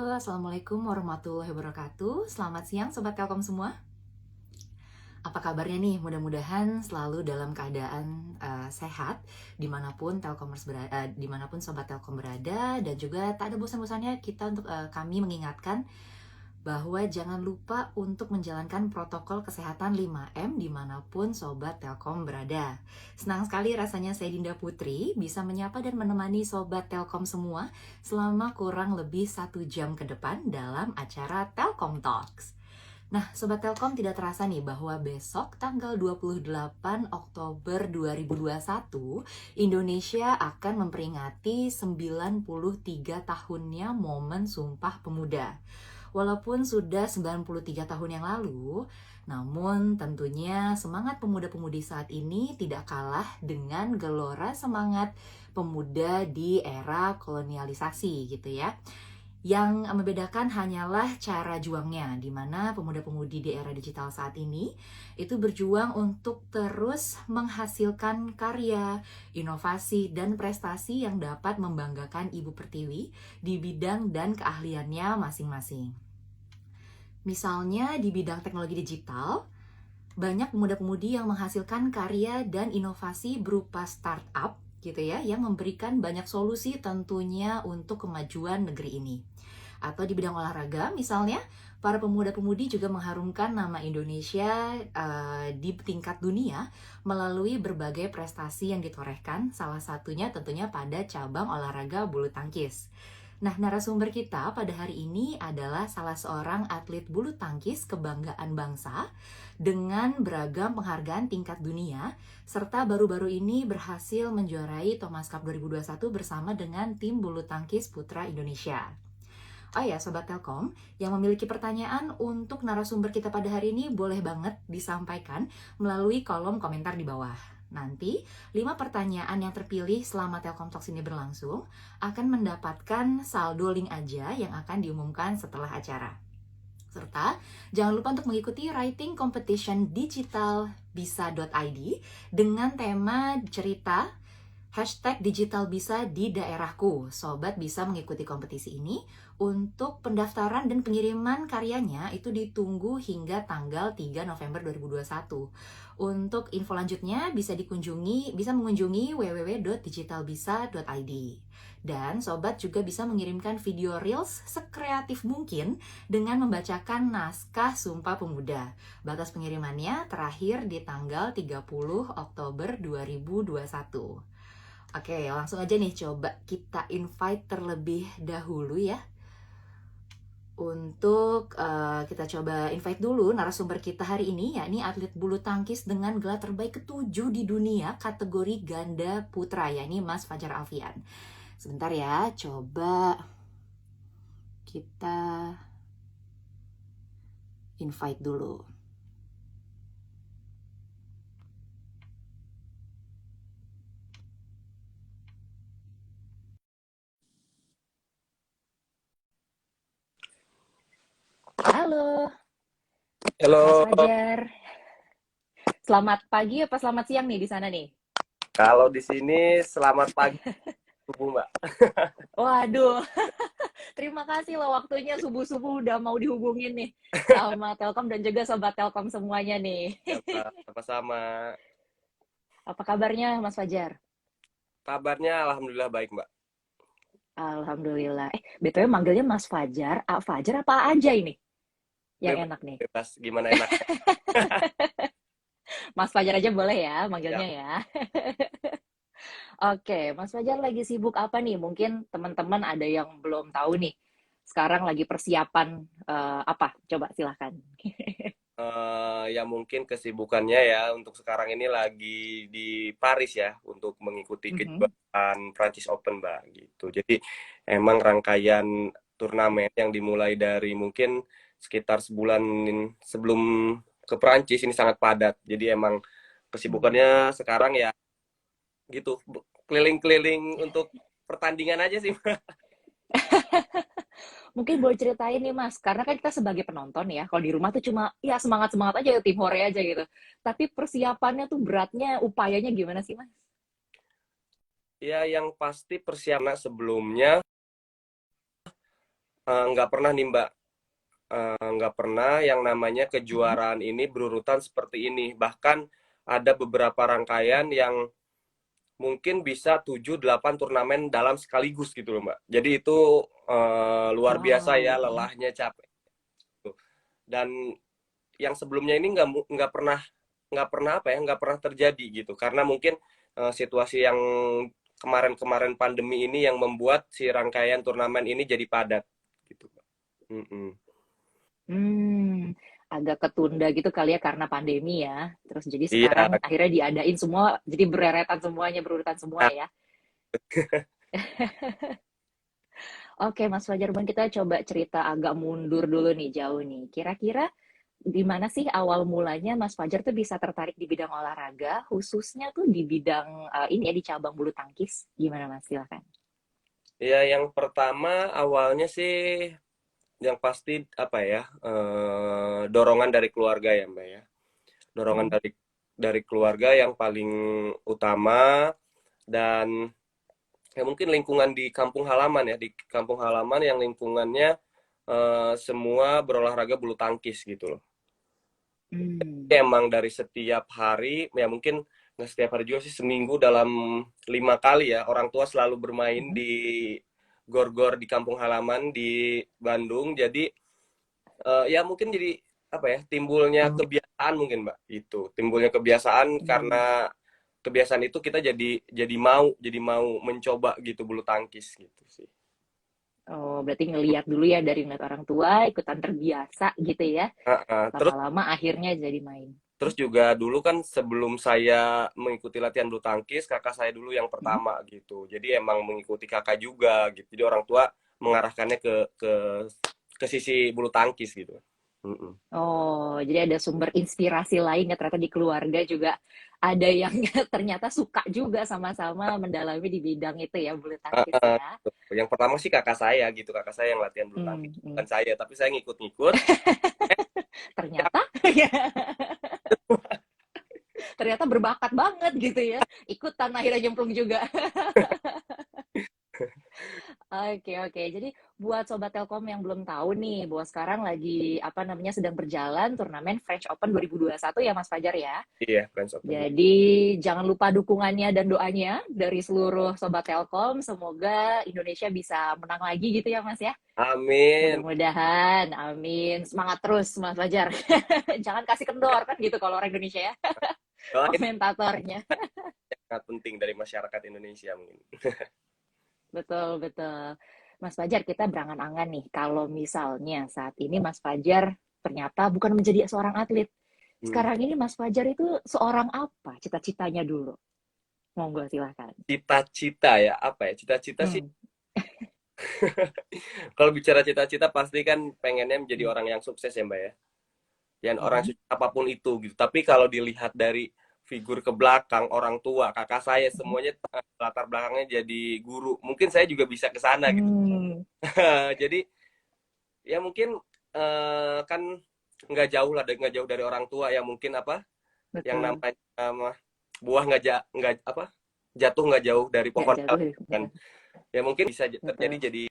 Halo, Assalamualaikum warahmatullahi wabarakatuh. Selamat siang Sobat Telkom semua. Apa kabarnya nih? Mudah-mudahan selalu dalam keadaan sehat dimanapun Sobat Telkom berada. Dan juga tak ada bosan-bosannya kita untuk kami mengingatkan bahwa jangan lupa untuk menjalankan protokol kesehatan 5M dimanapun Sobat Telkom berada. Senang sekali rasanya saya Dinda Putri bisa menyapa dan menemani Sobat Telkom semua selama kurang lebih 1 jam ke depan dalam acara Telkom Talks. Nah, Sobat Telkom tidak terasa nih bahwa besok tanggal 28 Oktober 2021 Indonesia akan memperingati 93 tahunnya Momen Sumpah Pemuda. Walaupun sudah 93 tahun yang lalu, namun tentunya semangat pemuda-pemudi saat ini tidak kalah dengan gelora semangat pemuda di era kolonialisasi gitu ya. Yang membedakan hanyalah cara juangnya, di mana pemuda-pemudi di era digital saat ini itu berjuang untuk terus menghasilkan karya, inovasi, dan prestasi yang dapat membanggakan Ibu Pertiwi di bidang dan keahliannya masing-masing. Misalnya di bidang teknologi digital, banyak pemuda-pemudi yang menghasilkan karya dan inovasi berupa startup gitu ya, yang memberikan banyak solusi tentunya untuk kemajuan negeri ini. Atau di bidang olahraga misalnya, para pemuda-pemudi juga mengharumkan nama Indonesia di tingkat dunia melalui berbagai prestasi yang ditorehkan, salah satunya tentunya pada cabang olahraga bulu tangkis. Nah, narasumber kita pada hari ini adalah salah seorang atlet bulu tangkis kebanggaan bangsa dengan beragam penghargaan tingkat dunia, serta baru-baru ini berhasil menjuarai Thomas Cup 2021 bersama dengan tim bulu tangkis putra Indonesia. Oh ya, Sobat Telkom, yang memiliki pertanyaan untuk narasumber kita pada hari ini boleh banget disampaikan melalui kolom komentar di bawah. Nanti, 5 pertanyaan yang terpilih selama Telkom Talks ini berlangsung akan mendapatkan saldo link aja yang akan diumumkan setelah acara. Serta, jangan lupa untuk mengikuti writing competition digital bisa.id dengan tema cerita #digital bisa di daerahku. Sobat bisa mengikuti kompetisi ini. Untuk pendaftaran dan pengiriman karyanya itu ditunggu hingga tanggal 3 November 2021. Untuk info lanjutnya bisa mengunjungi www.digitalbisa.id. Dan sobat juga bisa mengirimkan video reels sekreatif mungkin dengan membacakan naskah Sumpah Pemuda. Batas pengirimannya terakhir di tanggal 30 Oktober 2021. Oke, langsung aja nih coba kita invite terlebih dahulu ya. Untuk kita coba invite dulu narasumber kita hari ini, yakni atlet bulu tangkis dengan gelar terbaik ke-7 di dunia kategori ganda putra, yakni Mas Fajar Alfian. Sebentar ya, coba kita invite dulu. Halo, Halo, Mas Fajar. Selamat pagi apa selamat siang nih di sana nih? kalau di sini selamat pagi subuh Mbak. Waduh, terima kasih loh waktunya subuh-subuh udah mau dihubungin nih sama Telkom dan juga Sobat Telkom semuanya nih. Ya Mbak, sama-sama. Apa kabarnya Mas Fajar? Kabarnya Alhamdulillah baik Mbak. Alhamdulillah. BTW manggilnya Mas Fajar, A Fajar apa aja ini yang Bebas, enak nih? bebas gimana enaknya. Mas Fajar aja boleh ya Ya, manggilnya ya. Oke, Mas Fajar lagi sibuk apa nih? Mungkin teman-teman ada yang belum tahu nih. Sekarang lagi persiapan apa? Coba silahkan. ya mungkin kesibukannya ya untuk sekarang ini lagi di Paris ya untuk mengikuti Mhm. kejuaraan Prancis Open Mbak gitu. Jadi emang rangkaian turnamen yang dimulai dari mungkin sekitar sebulan sebelum ke Prancis ini sangat padat. Jadi emang Hmm. kesibukannya sekarang ya gitu keliling-keliling untuk pertandingan aja sih. Mungkin boleh ceritain nih Mas, karena kan kita sebagai penonton ya, kalau di rumah tuh cuma ya semangat-semangat aja tim hore aja gitu. Tapi persiapannya tuh beratnya, upayanya gimana sih Mas? Ya yang pasti persiapan sebelumnya Nggak pernah nih Mbak. Nggak pernah yang namanya Mhm. kejuaraan ini berurutan seperti ini. Bahkan ada beberapa rangkaian yang mungkin bisa 7-8 turnamen dalam sekaligus gitu loh Mbak. Jadi itu luar biasa ya, Wow. Mhm. lelahnya, capek. Dan yang sebelumnya ini nggak pernah apa ya, nggak pernah terjadi gitu. Karena mungkin situasi yang kemarin-kemarin pandemi ini yang membuat si rangkaian turnamen ini jadi padat gitu Mbak. Mm-mm. Hmm, agak ketunda gitu kali ya karena pandemi ya. Terus jadi Iya. sekarang akhirnya diadain semua, jadi bereretan semuanya, berurutan semua ya. Oke, Mas Fajar, Bang, kita coba cerita agak mundur dulu nih, jauh nih. Kira-kira gimana sih awal mulanya Mas Fajar tuh bisa tertarik di bidang olahraga, khususnya tuh di bidang ini ya, di cabang bulu tangkis? Gimana Mas? Silakan. Ya, yang pertama awalnya sih yang pasti apa ya, dorongan dari keluarga ya Mbak ya. Dorongan Mm-mm. dari keluarga yang paling utama, dan ya mungkin lingkungan di kampung halaman ya, di kampung halaman yang lingkungannya semua berolahraga bulu tangkis gitu loh. Hmm. Emang dari setiap hari ya, mungkin nggak setiap hari juga sih, seminggu dalam 5 kali ya orang tua selalu bermain Mhm. di gor-gor di kampung halaman di Bandung. Jadi ya mungkin jadi apa ya, timbulnya kebiasaan mungkin Mbak, itu timbulnya kebiasaan. Hmm. Karena kebiasaan itu kita jadi mau mencoba gitu bulu tangkis gitu sih. Oh, berarti ngelihat dulu ya dari ngeliat orang tua, ikutan terbiasa gitu ya. Terus Lama-lama akhirnya jadi main. terus juga dulu kan sebelum saya mengikuti latihan bulu tangkis, kakak saya dulu yang Mhm. pertama gitu. Jadi emang mengikuti kakak juga gitu. Jadi orang tua mengarahkannya ke sisi bulu tangkis gitu. Mm-mm. Oh, jadi ada sumber inspirasi lain ya ternyata di keluarga juga ada yang ternyata suka juga sama-sama mendalami di bidang itu ya, bulu tangkis ya. Yang pertama sih kakak saya gitu, kakak saya yang latihan bulu tangkis, Hmm, hmm. bukan saya, tapi saya ngikut-ngikut. Ya, Ternyata ya, ternyata berbakat banget gitu ya. Ikutan akhirnya nyemplung juga. Oke, oke. Jadi buat Sobat Telkom yang belum tahu nih, bahwa sekarang lagi apa namanya sedang berjalan turnamen French Open 2021 ya Mas Fajar ya. iya, Friends Open. Jadi jangan lupa dukungannya dan doanya dari seluruh Sobat Telkom. Semoga Indonesia bisa menang lagi gitu ya Mas ya. Amin. Mudah-mudahan, amin. Semangat terus Mas Fajar. Jangan kasih kendor kan gitu kalau orang Indonesia ya, Doain, komentatornya. sangat penting dari masyarakat Indonesia mungkin. Betul, betul. Mas Fajar, kita berangan-angan nih. Kalau misalnya saat ini Mas Fajar ternyata bukan menjadi seorang atlet. Hmm. Sekarang ini Mas Fajar itu seorang apa? Cita-citanya dulu. Monggo silahkan. Cita-cita ya, apa ya? Cita-cita sih, Hmm. kalau bicara cita-cita pasti kan pengennya menjadi Hmm. orang yang sukses ya Mbak ya. Dan orang Mhm. sukses apapun itu gitu. Tapi kalau dilihat dari figur ke belakang, orang tua, kakak saya, Mhm. semuanya latar belakangnya jadi guru. Mungkin saya juga bisa ke sana gitu. Hmm. Jadi ya mungkin kan nggak jauh dari orang tua ya, mungkin apa yang Betul. namanya buah nggak apa, jatuh nggak jauh dari Nggak pohon jatuh. kan. Ya, Ya mungkin bisa terjadi betul. jadi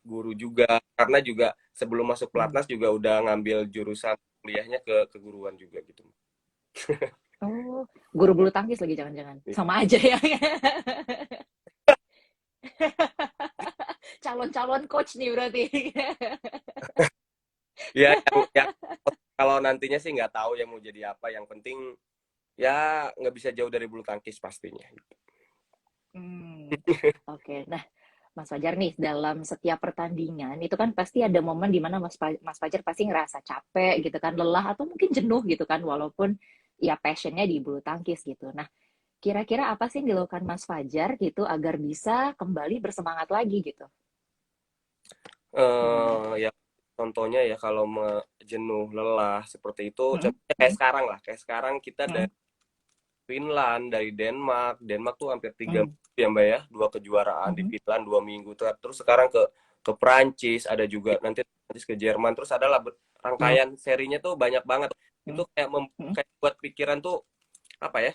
guru juga, karena juga sebelum masuk Hmm. pelatnas juga udah ngambil jurusan kuliahnya ke keguruan juga gitu. Oh, guru bulu tangkis lagi jangan-jangan. Sama aja ya. Calon-calon coach nih berarti. Ya, yang kalau nantinya sih nggak tahu ya mau jadi apa. Yang penting ya nggak bisa jauh dari bulu tangkis pastinya. Hmm. Oke. Nah, Mas Fajar nih, dalam setiap pertandingan itu kan pasti ada momen di mana Mas Fajar pasti ngerasa capek gitu kan, lelah atau mungkin jenuh gitu kan, walaupun ya passionnya di bulu tangkis gitu. Nah, kira-kira apa sih yang dilakukan Mas Fajar gitu agar bisa kembali bersemangat lagi gitu? Gimana? Ya contohnya ya, kalau jenuh lelah seperti itu, Mm-mm, contohnya kayak mm-mm, sekarang lah, kayak sekarang kita mm-mm, dari Finland, dari Denmark tuh hampir 3 minggu mm, ya Mbak ya, 2 kejuaraan di mhm, Finland 2 minggu, terus sekarang ke Prancis, ada juga nanti Prancis, ke Jerman, terus adalah rangkaian serinya tuh banyak banget. Itu mm, kayak mm, kayak buat pikiran tuh apa ya,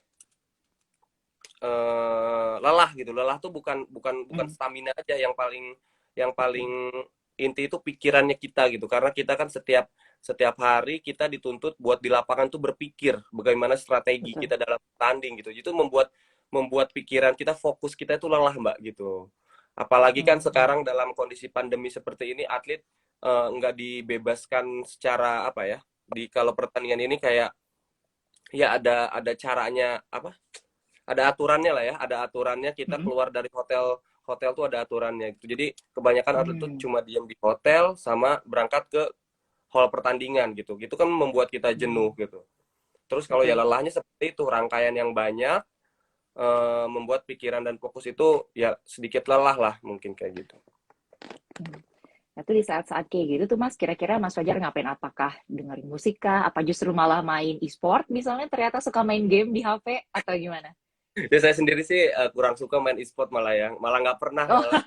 lelah gitu. Lelah tuh bukan bukan bukan mm. stamina aja yang paling Betul. inti itu pikirannya kita gitu, karena kita kan setiap setiap hari kita dituntut buat di lapangan tuh berpikir bagaimana strategi Betul. kita dalam tanding gitu. Itu membuat membuat pikiran kita, fokus kita itu lelah Mbak gitu. Apalagi kan Mm-mm. sekarang dalam kondisi pandemi seperti ini, atlet nggak dibebaskan secara apa ya, di kalau pertandingan ini kayak ya ada caranya apa, ada aturannya lah ya, ada aturannya, kita Mm-mm. keluar dari hotel, hotel tuh ada aturannya gitu. Jadi kebanyakan atlet tuh Mm. cuma diam di hotel sama berangkat ke hall pertandingan gitu. Gitu kan membuat kita jenuh Mm. gitu. Terus kalau ya Betul. lelahnya seperti itu, rangkaian yang banyak membuat pikiran dan fokus itu ya sedikit lelah lah mungkin kayak gitu. Mm. Nah, itu di saat-saat kayak gitu tuh Mas, kira-kira Mas Fajar ngapain? Apakah dengerin musik kah? Apa justru malah main e-sport misalnya, ternyata suka main game di HP atau gimana? Ya saya sendiri sih kurang suka main e-sport malah ya, malah nggak pernah Oh, malah.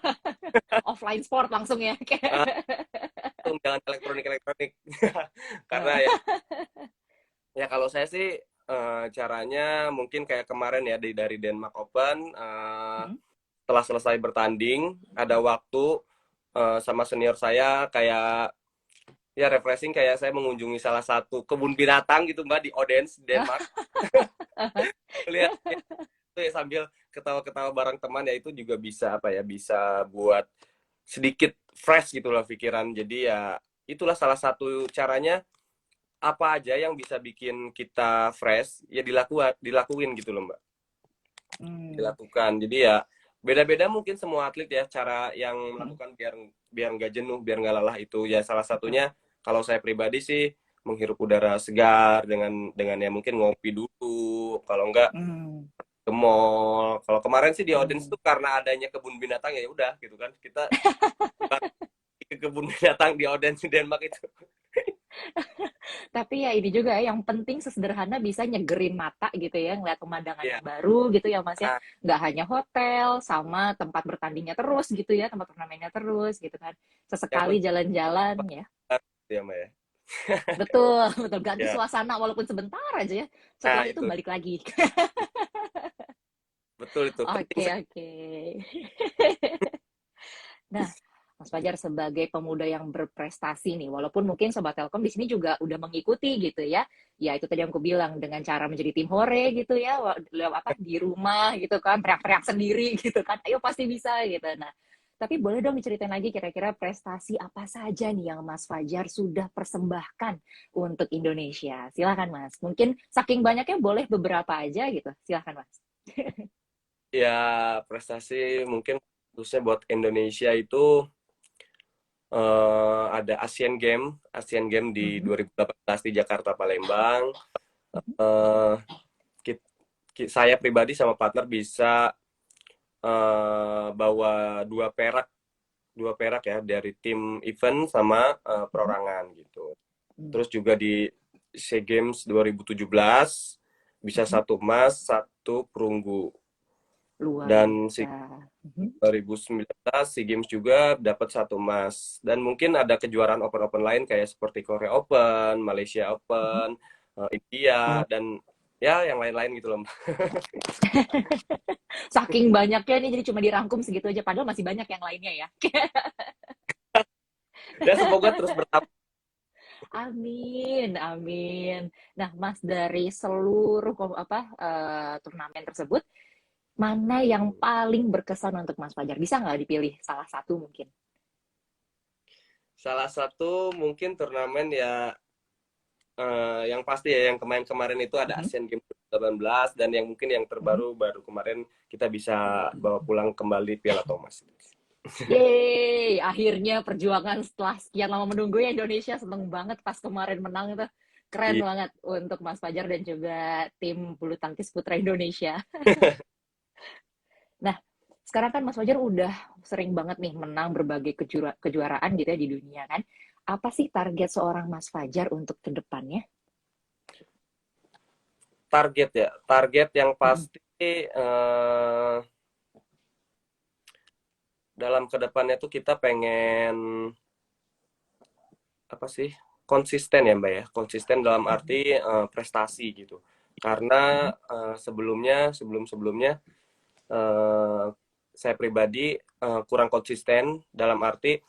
offline sport langsung ya. Ah, jangan elektronik elektronik. Karena ya, ya kalau saya sih caranya mungkin kayak kemarin ya dari Denmark Open, Mm. setelah selesai bertanding ada waktu sama senior saya kayak ya refreshing, kayak saya mengunjungi salah satu kebun binatang gitu Mbak di Odense, Denmark. Lihat itu ya sambil ketawa-ketawa bareng teman, ya itu juga bisa apa ya, bisa buat sedikit fresh gitu loh pikiran. Jadi ya itulah salah satu caranya, apa aja yang bisa bikin kita fresh ya dilakuin gitu loh Mbak, Mm. dilakukan. Jadi ya beda-beda mungkin semua atlet ya cara yang Mm. melakukan biar biar nggak jenuh, biar nggak lelah itu ya salah Betul. satunya. Kalau saya pribadi sih menghirup udara segar dengan ya mungkin ngopi dulu, kalau nggak Mm. ke mall. Kalau kemarin sih di Odense Mm. tuh karena adanya kebun binatang, ya udah gitu kan, kita ke kebun binatang di Odense Denmark itu. Tapi ya ini juga ya, yang penting sesederhana bisa nyegerin mata gitu ya, ngeliat pemandangan Iya. yang baru gitu ya Mas ya. Nah, Nggak hanya hotel sama tempat bertandingnya terus gitu ya, tempat turnamennya terus gitu kan. yang Sesekali penting jalan-jalan ya. ya Mbak ya. Betul, betul. Ganti Ya. suasana walaupun sebentar aja ya. Nah, Setelah itu itu balik lagi. betul itu. Penting Oke, sekali. oke. Nah, Mas Fajar sebagai pemuda yang berprestasi nih, walaupun mungkin Sobat Telkom di sini juga udah mengikuti gitu ya. Ya itu tadi yang aku bilang dengan cara menjadi tim hore gitu ya, apa di rumah gitu kan, teriak-teriak sendiri gitu kan. Ayo pasti bisa gitu. Nah, tapi boleh dong diceritain lagi kira-kira prestasi apa saja nih yang Mas Fajar sudah persembahkan untuk Indonesia. Silakan Mas. Mungkin saking banyaknya boleh beberapa aja gitu. Silakan Mas. Ya, prestasi mungkin khususnya buat Indonesia itu ada Asian Game di Mhm, 2018 di Jakarta Palembang. mhm, Eh, saya pribadi sama partner bisa bawa dua perak ya dari tim event sama mhm, perorangan gitu. mhm. Terus juga di SEA Games 2017 bisa Mhm. satu emas, satu perunggu. Luar Dan biasa. Mhm, 2019 SEA Games juga dapat satu emas. Dan mungkin ada kejuaraan open-open lain kayak seperti Korea Open, Malaysia mhm. Open, India, dan ya yang lain-lain gitu loh. Saking banyaknya nih, jadi cuma dirangkum segitu aja. Padahal masih banyak yang lainnya ya. Ya semoga terus bertambah. Amin, amin. Nah, Mas dari seluruh turnamen tersebut, mana yang paling berkesan untuk Mas Fajar? Bisa nggak dipilih salah satu mungkin? Salah satu mungkin turnamen ya yang pasti ya yang kemarin-kemarin itu ada Mhm. Asian Games 2018, dan yang mungkin yang Mhm. terbaru baru kemarin kita bisa bawa pulang kembali Piala Thomas. Yeay, akhirnya perjuangan setelah sekian lama menunggu ya, Indonesia seneng banget pas kemarin menang itu. Keren Iya. banget untuk Mas Fajar dan juga tim bulu tangkis putra Indonesia. Nah, sekarang kan Mas Fajar udah sering banget nih menang berbagai kejuaraan gitu ya di dunia kan. Apa sih target seorang Mas Fajar untuk kedepannya? Target ya, target yang Mm-mm. pasti dalam kedepannya tuh kita pengen apa sih, konsisten ya Mbak ya, konsisten dalam Mhm. arti prestasi gitu. Karena Mhm. sebelum-sebelumnya eh, saya pribadi kurang konsisten dalam arti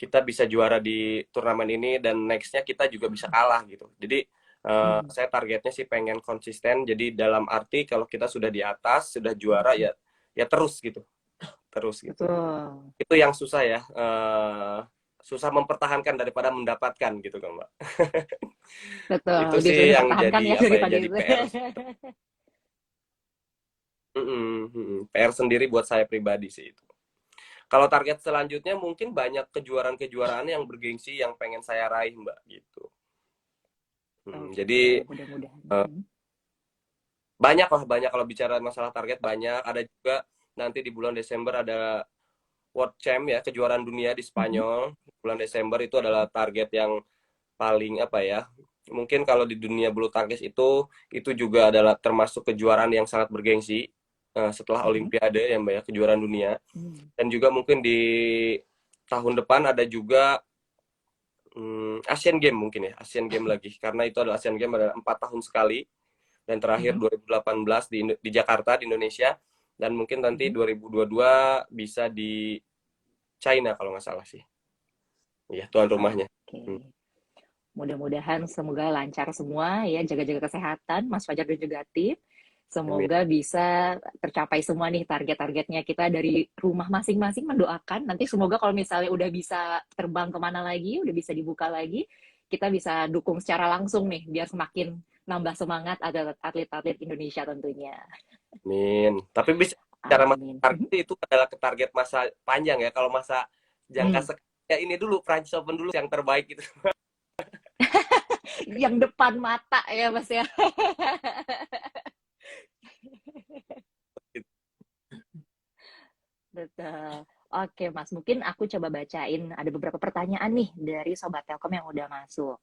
kita bisa juara di turnamen ini dan nextnya kita juga bisa kalah gitu. Jadi saya targetnya sih pengen konsisten. Jadi dalam arti kalau kita sudah di atas, sudah juara ya ya terus gitu, terus gitu. Betul. Itu yang susah ya, susah mempertahankan daripada mendapatkan gitu kan Mbak. Betul, Itu lebih sih sulit yang mempertahankan jadi ya apa ya, daripada jadi itu. PR. PR sendiri buat saya pribadi sih itu. Kalau target selanjutnya mungkin banyak kejuaraan-kejuaraan yang bergengsi yang pengen saya raih Mbak gitu. Oke, Jadi mudah-mudahan. banyak lah, banyak kalau bicara masalah target banyak. Ada juga nanti di bulan Desember ada World Champ ya, kejuaraan dunia di Spanyol. Bulan Desember itu adalah target yang paling apa ya? Mungkin kalau di dunia bulu tangkis itu juga adalah termasuk kejuaraan yang sangat bergengsi setelah Olimpiade ya Mbak ya, kejuaraan dunia. Dan juga mungkin di tahun depan ada juga Asian Game mungkin ya, Asian Game lagi. Karena itu adalah Asian Game adalah 4 tahun sekali. Dan terakhir 2018 di Jakarta, di Indonesia. Dan mungkin nanti 2022 bisa di China kalau nggak salah sih. Iya, tuan rumahnya. Oke. Mudah-mudahan semoga lancar semua ya, jaga-jaga kesehatan Mas Fajar dan juga tim. Amin. Semoga bisa tercapai semua nih target-targetnya. Kita dari rumah masing-masing mendoakan. Nanti semoga kalau misalnya udah bisa terbang kemana lagi, udah bisa dibuka lagi, kita bisa dukung secara langsung nih, biar semakin nambah semangat ada atlet-atlet Indonesia tentunya. Amin. Tapi bisa cara Amin. target itu adalah ke target masa panjang ya. Kalau masa jangka Hmm. ya ini dulu French Open dulu yang terbaik gitu. Yang depan mata ya Mas ya. Betul. Oke, Mas. Mungkin aku coba bacain. Ada beberapa pertanyaan nih dari Sobat Telkom yang udah masuk.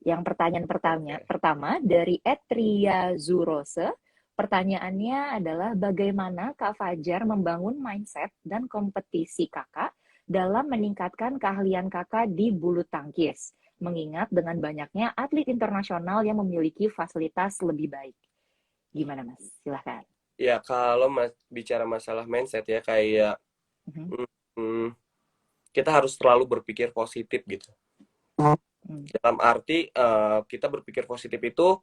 Yang pertanyaan Oke. pertama dari Etria Zurose. Pertanyaannya adalah bagaimana Kak Fajar membangun mindset dan kompetisi kakak dalam meningkatkan keahlian kakak di bulu tangkis, mengingat dengan banyaknya atlet internasional yang memiliki fasilitas lebih baik. Gimana, Mas? Silahkan. Ya kalau bicara masalah mindset ya kayak mm, kita harus selalu berpikir positif gitu. Dalam arti kita berpikir positif itu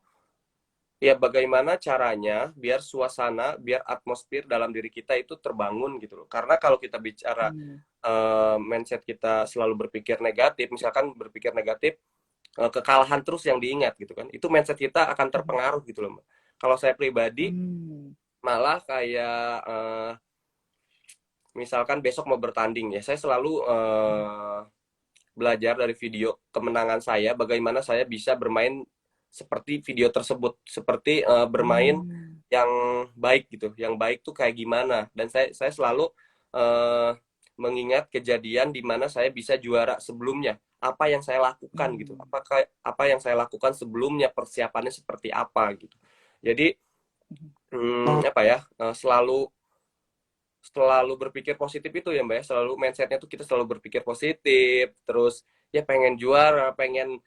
ya bagaimana caranya biar suasana, biar atmosfer dalam diri kita itu terbangun gitu loh. Karena kalau kita bicara mindset kita selalu berpikir negatif, misalkan berpikir negatif, kekalahan terus yang diingat gitu kan. Itu mindset kita akan terpengaruh gitu loh, Mbak. Kalau saya pribadi malah kayak misalkan besok mau bertanding ya, saya selalu belajar dari video kemenangan saya, bagaimana saya bisa bermain seperti video tersebut, seperti bermain yang baik gitu, yang baik tuh kayak gimana. Dan saya selalu mengingat kejadian di mana saya bisa juara sebelumnya, apa yang saya lakukan gitu, apa yang saya lakukan sebelumnya, persiapannya seperti apa gitu. Jadi apa ya, selalu berpikir positif itu ya Mbak ya, selalu mindsetnya tuh kita selalu berpikir positif, terus ya pengen juara, pengen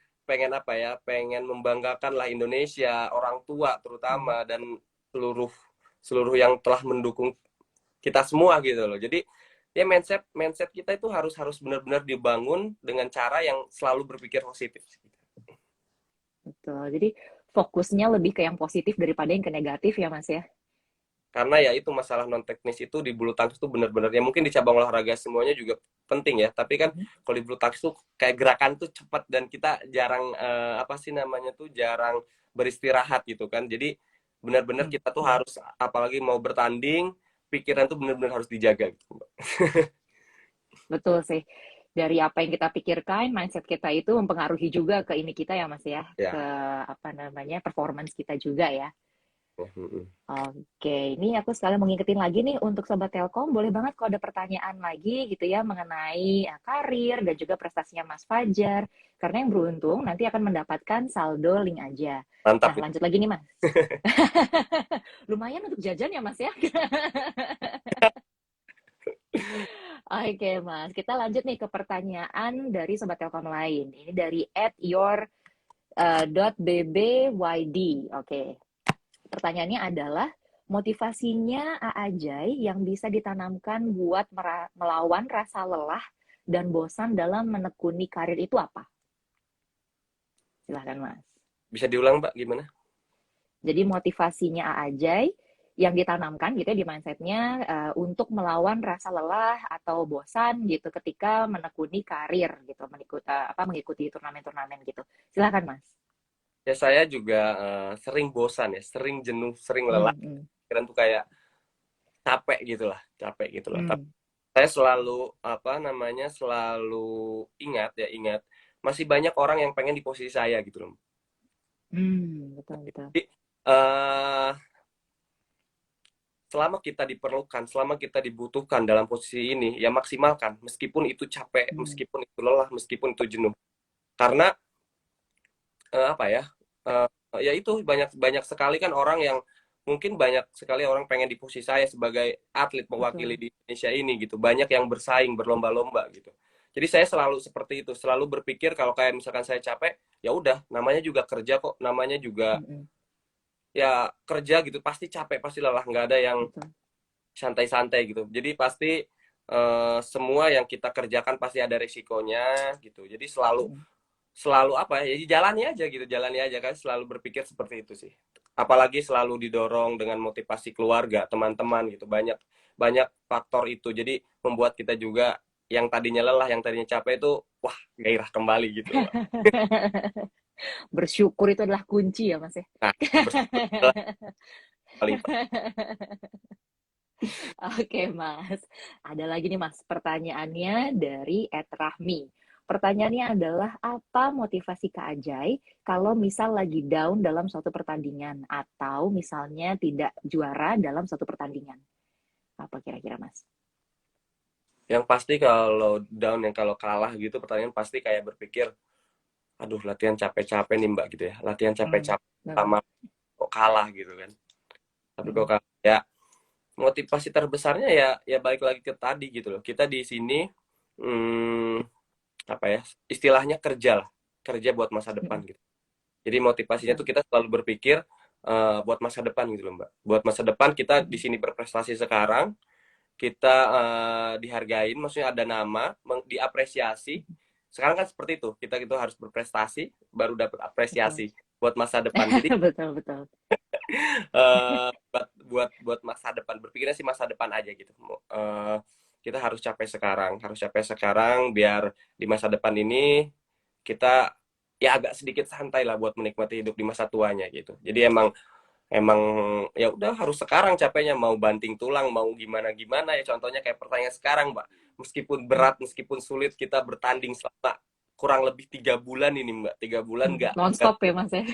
apa ya, pengen membanggakan lah Indonesia, orang tua terutama, dan seluruh yang telah mendukung kita semua gitu loh. Jadi ya mindset kita itu harus benar-benar dibangun dengan cara yang selalu berpikir positif. Betul. Jadi fokusnya lebih ke yang positif daripada yang ke negatif ya Mas ya. Karena ya itu masalah non teknis itu di bulu tangkis itu benar-benar ya, mungkin di cabang olahraga semuanya juga penting ya, tapi kan kalau di bulu tangkis tuh kayak gerakan tuh cepat dan kita jarang apa sih namanya tuh jarang beristirahat gitu kan. Jadi benar-benar kita tuh harus, apalagi mau bertanding, pikiran tuh benar-benar harus dijaga gitu, Mbak. Betul sih. Dari apa yang kita pikirkan, mindset kita itu mempengaruhi juga ke ini kita ya Mas ya, Ya. ke apa namanya performance kita juga ya. Oke, ini aku sekalian mau ngingetin lagi nih untuk Sobat Telkom, boleh banget kalau ada pertanyaan lagi gitu ya mengenai karir dan juga prestasinya Mas Fajar. Karena yang beruntung nanti akan mendapatkan saldo link aja. Mantap. Nah, lanjut lagi nih Mas. Lumayan untuk jajan ya Mas ya. Oke Mas, kita lanjut nih ke pertanyaan dari Sobat Telkom lain. Ini dari @your.bbyd. Oke. Pertanyaannya adalah, motivasinya Ajay yang bisa ditanamkan buat melawan rasa lelah dan bosan dalam menekuni karir itu apa? Silahkan Mas. Bisa diulang, Mbak, gimana? Jadi motivasinya Ajay yang ditanamkan gitu ya di mindsetnya untuk melawan rasa lelah atau bosan gitu ketika menekuni karir gitu, mengikuti turnamen-turnamen gitu. Silahkan Mas. Ya saya juga sering bosan ya, sering jenuh, sering lelah. Kira tuh kayak capek gitu lah. Tapi saya selalu selalu ingat masih banyak orang yang pengen di posisi saya gitu loh. Betul. Jadi selama kita diperlukan, selama kita dibutuhkan dalam posisi ini, ya maksimalkan. Meskipun itu capek, meskipun itu lelah, meskipun itu jenuh. Karena ya itu banyak sekali kan orang yang mungkin banyak sekali orang pengen di posisi saya sebagai atlet mewakili di Indonesia ini gitu. Banyak yang bersaing, berlomba-lomba gitu. Jadi saya selalu seperti itu, selalu berpikir kalau kayak misalkan saya capek, ya udah, namanya juga kerja kok, namanya juga ya kerja gitu, pasti capek, pasti lelah, nggak ada yang santai-santai gitu. Jadi pasti semua yang kita kerjakan pasti ada resikonya gitu. Jadi selalu jalani aja kan, selalu berpikir seperti itu sih. Apalagi selalu didorong dengan motivasi keluarga, teman-teman gitu, banyak faktor itu, jadi membuat kita juga yang tadinya lelah, yang tadinya capek itu wah gairah kembali gitu. Bersyukur itu adalah kunci ya Mas ya. Nah, Oke Mas, ada lagi nih Mas pertanyaannya dari Ed Rahmi. Pertanyaannya adalah apa motivasi Kak Ajay kalau misal lagi down dalam suatu pertandingan atau misalnya tidak juara dalam suatu pertandingan? Apa kira-kira Mas? Yang pasti kalau down, yang kalau kalah gitu pertandingan, pasti kayak berpikir, aduh latihan capek-capek nih Mbak gitu ya. Latihan capek-capek sama kok kalah gitu kan. Tapi kok kalah ya, motivasi terbesarnya ya balik lagi ke tadi gitu loh. Kita di sini istilahnya kerja buat masa depan gitu. Jadi motivasinya tuh kita selalu berpikir buat masa depan gitu loh Mbak. Buat masa depan kita di sini berprestasi sekarang, kita dihargain, maksudnya ada nama, diapresiasi. Sekarang kan seperti itu, kita gitu harus berprestasi baru dapat apresiasi buat masa depan. Jadi betul. buat masa depan, berpikirnya sih masa depan aja gitu. Kita harus capek sekarang biar di masa depan ini kita ya agak sedikit santai lah buat menikmati hidup di masa tuanya gitu. Jadi emang ya udah harus sekarang capeknya, mau banting tulang, mau gimana ya, contohnya kayak pertanyaan sekarang Mbak, meskipun berat, meskipun sulit, kita bertanding selama kurang lebih 3 bulan ini Mbak, 3 bulan non-stop ya Mas ya.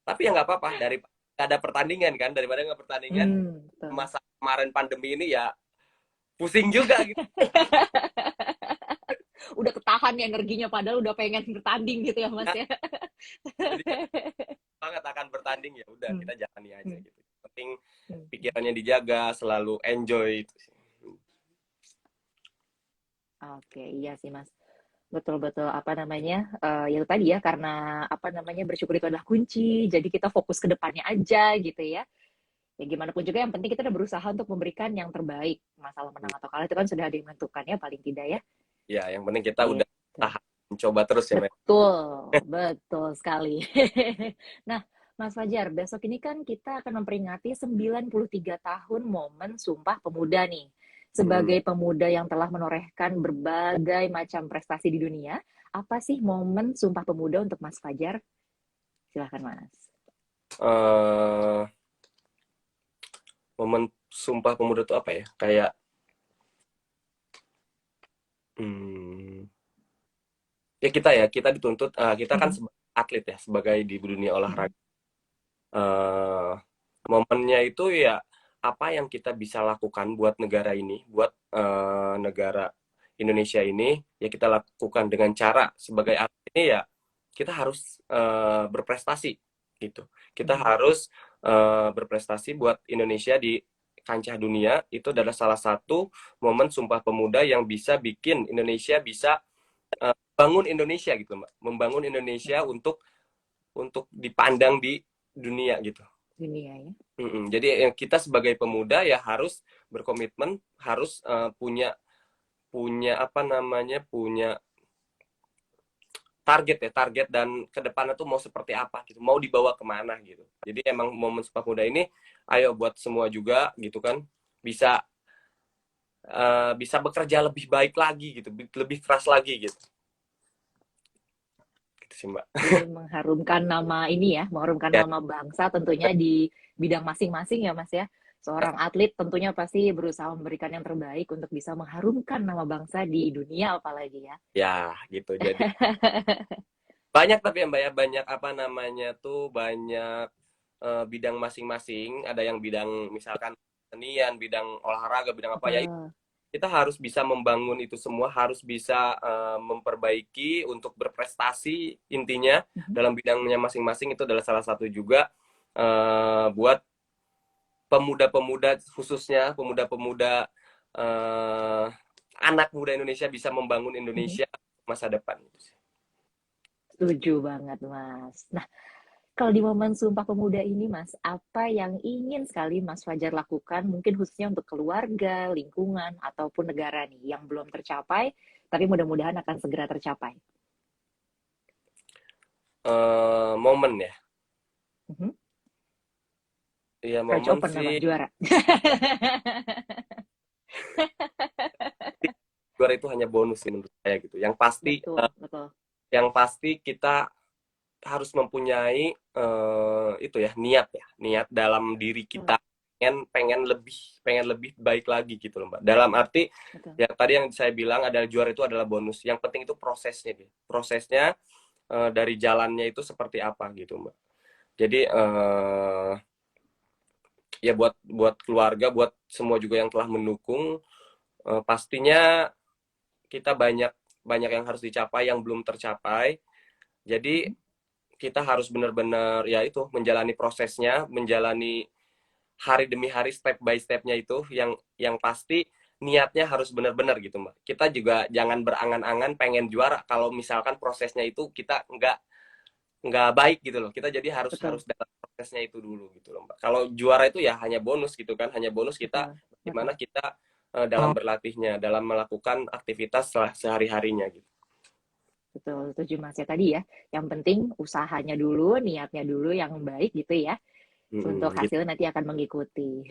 Tapi ya nggak apa-apa, dari ada pertandingan kan, daripada nggak pertandingan. Masa kemarin pandemi ini ya pusing juga gitu. Udah ketahan ya energinya, padahal udah pengen bertanding gitu ya Mas ya. Jadi, banget akan bertanding, ya udah kita jalani aja gitu. Penting pikirannya dijaga, selalu enjoy itu sih. Oke, iya sih Mas. Betul-betul ya tadi ya, karena bersyukur itu adalah kunci, jadi kita fokus ke depannya aja gitu ya. Ya gimana pun juga yang penting kita udah berusaha untuk memberikan yang terbaik. Masalah menang atau kalah itu kan sudah ada yang menentukan ya, paling tidak ya. Ya, yang penting kita udah tahan, mencoba terus ya. Betul sekali. Nah, Mas Fajar, besok ini kan kita akan memperingati 93 tahun momen Sumpah Pemuda nih. Sebagai pemuda yang telah menorehkan berbagai macam prestasi di dunia, apa sih momen Sumpah Pemuda untuk Mas Fajar? Silahkan Mas. Momen Sumpah Pemuda itu apa ya? Kayak ya kita dituntut, kita kan sebagai atlet ya, sebagai di dunia olahraga. Momennya itu ya apa yang kita bisa lakukan buat negara ini, buat negara Indonesia ini, ya kita lakukan dengan cara sebagai atlet ini ya kita harus berprestasi gitu. Kita harus berprestasi buat Indonesia di kancah dunia. Itu adalah salah satu momen Sumpah Pemuda yang bisa bikin Indonesia bisa bangun Indonesia gitu Mbak, membangun Indonesia untuk dipandang di dunia gitu. Dunia ya. Jadi kita sebagai pemuda ya harus berkomitmen, harus punya punya apa namanya, punya target dan ke depannya tuh mau seperti apa gitu, mau dibawa kemana gitu. Jadi emang momen Sumpah Pemuda ini, ayo buat semua juga gitu kan, bisa bisa bekerja lebih baik lagi gitu, lebih keras lagi gitu. Gitu sih Mbak. Demi mengharumkan nama ini ya, mengharumkan Ya, nama bangsa tentunya di bidang masing-masing ya Mas ya. Seorang atlet tentunya pasti berusaha memberikan yang terbaik untuk bisa mengharumkan nama bangsa di dunia apalagi ya. ya gitu. Jadi banyak tapi ya Mbak ya, banyak apa namanya tuh, banyak bidang masing-masing. Ada yang bidang misalkan senian, bidang olahraga, bidang apa ya, Betul. kita harus bisa membangun itu semua, harus bisa memperbaiki untuk berprestasi. Intinya Mhm. dalam bidangnya masing-masing, itu adalah salah satu juga buat pemuda-pemuda, khususnya pemuda-pemuda, eh, anak muda Indonesia, bisa membangun Mhm. Indonesia masa depan. Setuju banget Mas. Nah, kalau di momen Sumpah Pemuda ini, Mas, apa yang ingin sekali Mas Fajar lakukan, mungkin khususnya untuk keluarga, lingkungan, ataupun negara nih, yang belum tercapai, tapi mudah-mudahan akan segera tercapai? Momen ya, Mhm. ya French momen Open sih, apa? Juara. juara itu hanya bonus sih menurut saya gitu. Betul, betul. Yang pasti kita harus mempunyai itu ya, niat dalam diri Betul, kita, pengen lebih baik lagi gitu loh Mbak. Dalam arti, betul. ya tadi yang saya bilang, adalah juara itu adalah bonus. Yang penting itu prosesnya, dia. Prosesnya dari jalannya itu seperti apa gitu Mbak. Jadi ya buat buat keluarga, buat semua juga yang telah mendukung, pastinya kita banyak banyak yang harus dicapai, yang belum tercapai. Jadi Mhm. kita harus benar-benar ya itu, menjalani prosesnya, menjalani hari demi hari, step by stepnya itu, yang pasti niatnya harus benar-benar gitu Mbak. Kita juga jangan berangan-angan pengen juara kalau misalkan prosesnya itu kita nggak baik gitu loh. Kita jadi harus Betul, harus dalam prosesnya itu dulu gitu loh Mbak. Kalau juara itu ya hanya bonus gitu kan, hanya bonus kita betul, gimana betul. kita dalam berlatihnya, dalam melakukan aktivitas sehari-harinya gitu. Betul, setuju Mas ya tadi ya. Yang penting usahanya dulu, niatnya dulu yang baik gitu ya. Untuk Gitu. hasilnya nanti akan mengikuti.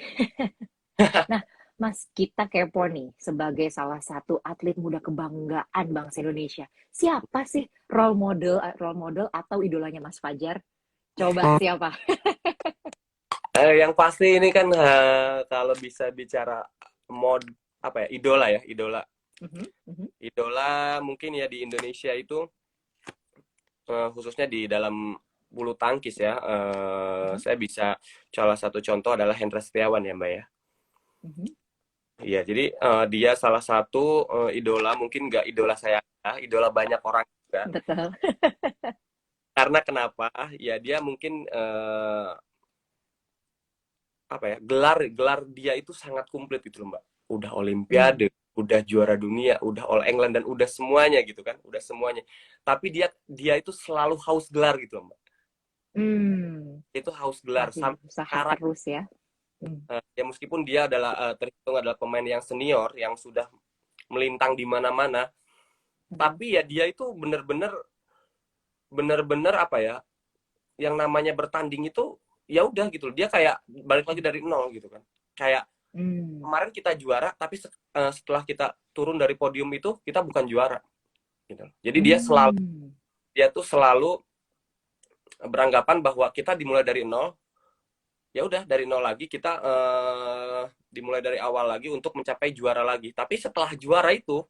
Nah, Mas, kita kepo nih sebagai salah satu atlet muda kebanggaan bangsa Indonesia. Siapa sih role model atau idolanya Mas Fajar? Coba siapa? Yang pasti ini kan, kalau bisa bicara mod apa ya, idola. Mhm, mhm, Idola mungkin ya di Indonesia itu, khususnya di dalam bulu tangkis ya. mhm, Saya bisa, salah satu contoh adalah Hendra Setiawan ya Mbak ya. mhm. Iya, jadi dia salah satu idola, mungkin nggak idola saya, idola banyak orang juga. Betul. Karena kenapa? Ya dia mungkin apa ya, gelar gelar dia itu sangat komplit gitu loh Mbak. Udah Hmm. Olimpiade, udah juara dunia, udah All England, dan udah semuanya gitu kan, udah semuanya. Tapi dia dia itu selalu haus gelar gitu loh Mbak. Hmm. Itu haus gelar Masih sampai berusaha sekarang. terus ya. Hmm. Ya meskipun dia adalah terhitung adalah pemain yang senior, yang sudah melintang di mana-mana, Betul. tapi ya dia itu bener-bener apa ya, yang namanya bertanding itu ya udah gitu loh. Dia kayak balik lagi dari nol gitu kan. Kayak Hmm. kemarin kita juara, tapi setelah kita turun dari podium itu kita bukan juara gitu. Jadi Hmm. dia tuh selalu beranggapan bahwa kita dimulai dari nol, ya udah dari nol lagi kita, dimulai dari awal lagi untuk mencapai juara lagi. Tapi setelah juara itu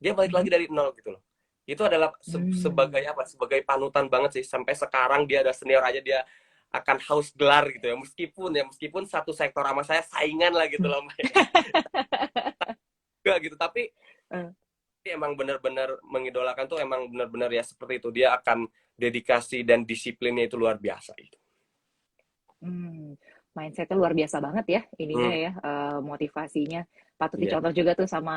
dia balik lagi Mhm. dari nol gitu loh. Itu adalah sebagai Hmm. apa, sebagai panutan banget sih. Sampai sekarang dia ada senior aja, dia akan haus gelar gitu ya, meskipun satu sektor sama saya saingan lah gitu Hmm. loh juga gitu. Tapi Eh, emang benar-benar mengidolakan tuh, emang benar-benar ya seperti itu, dia akan dedikasi dan disiplinnya itu luar biasa itu. Hmm, mindsetnya luar biasa banget ya, ininya Hmm, ya, motivasinya. Patut iya. dicontoh juga tuh sama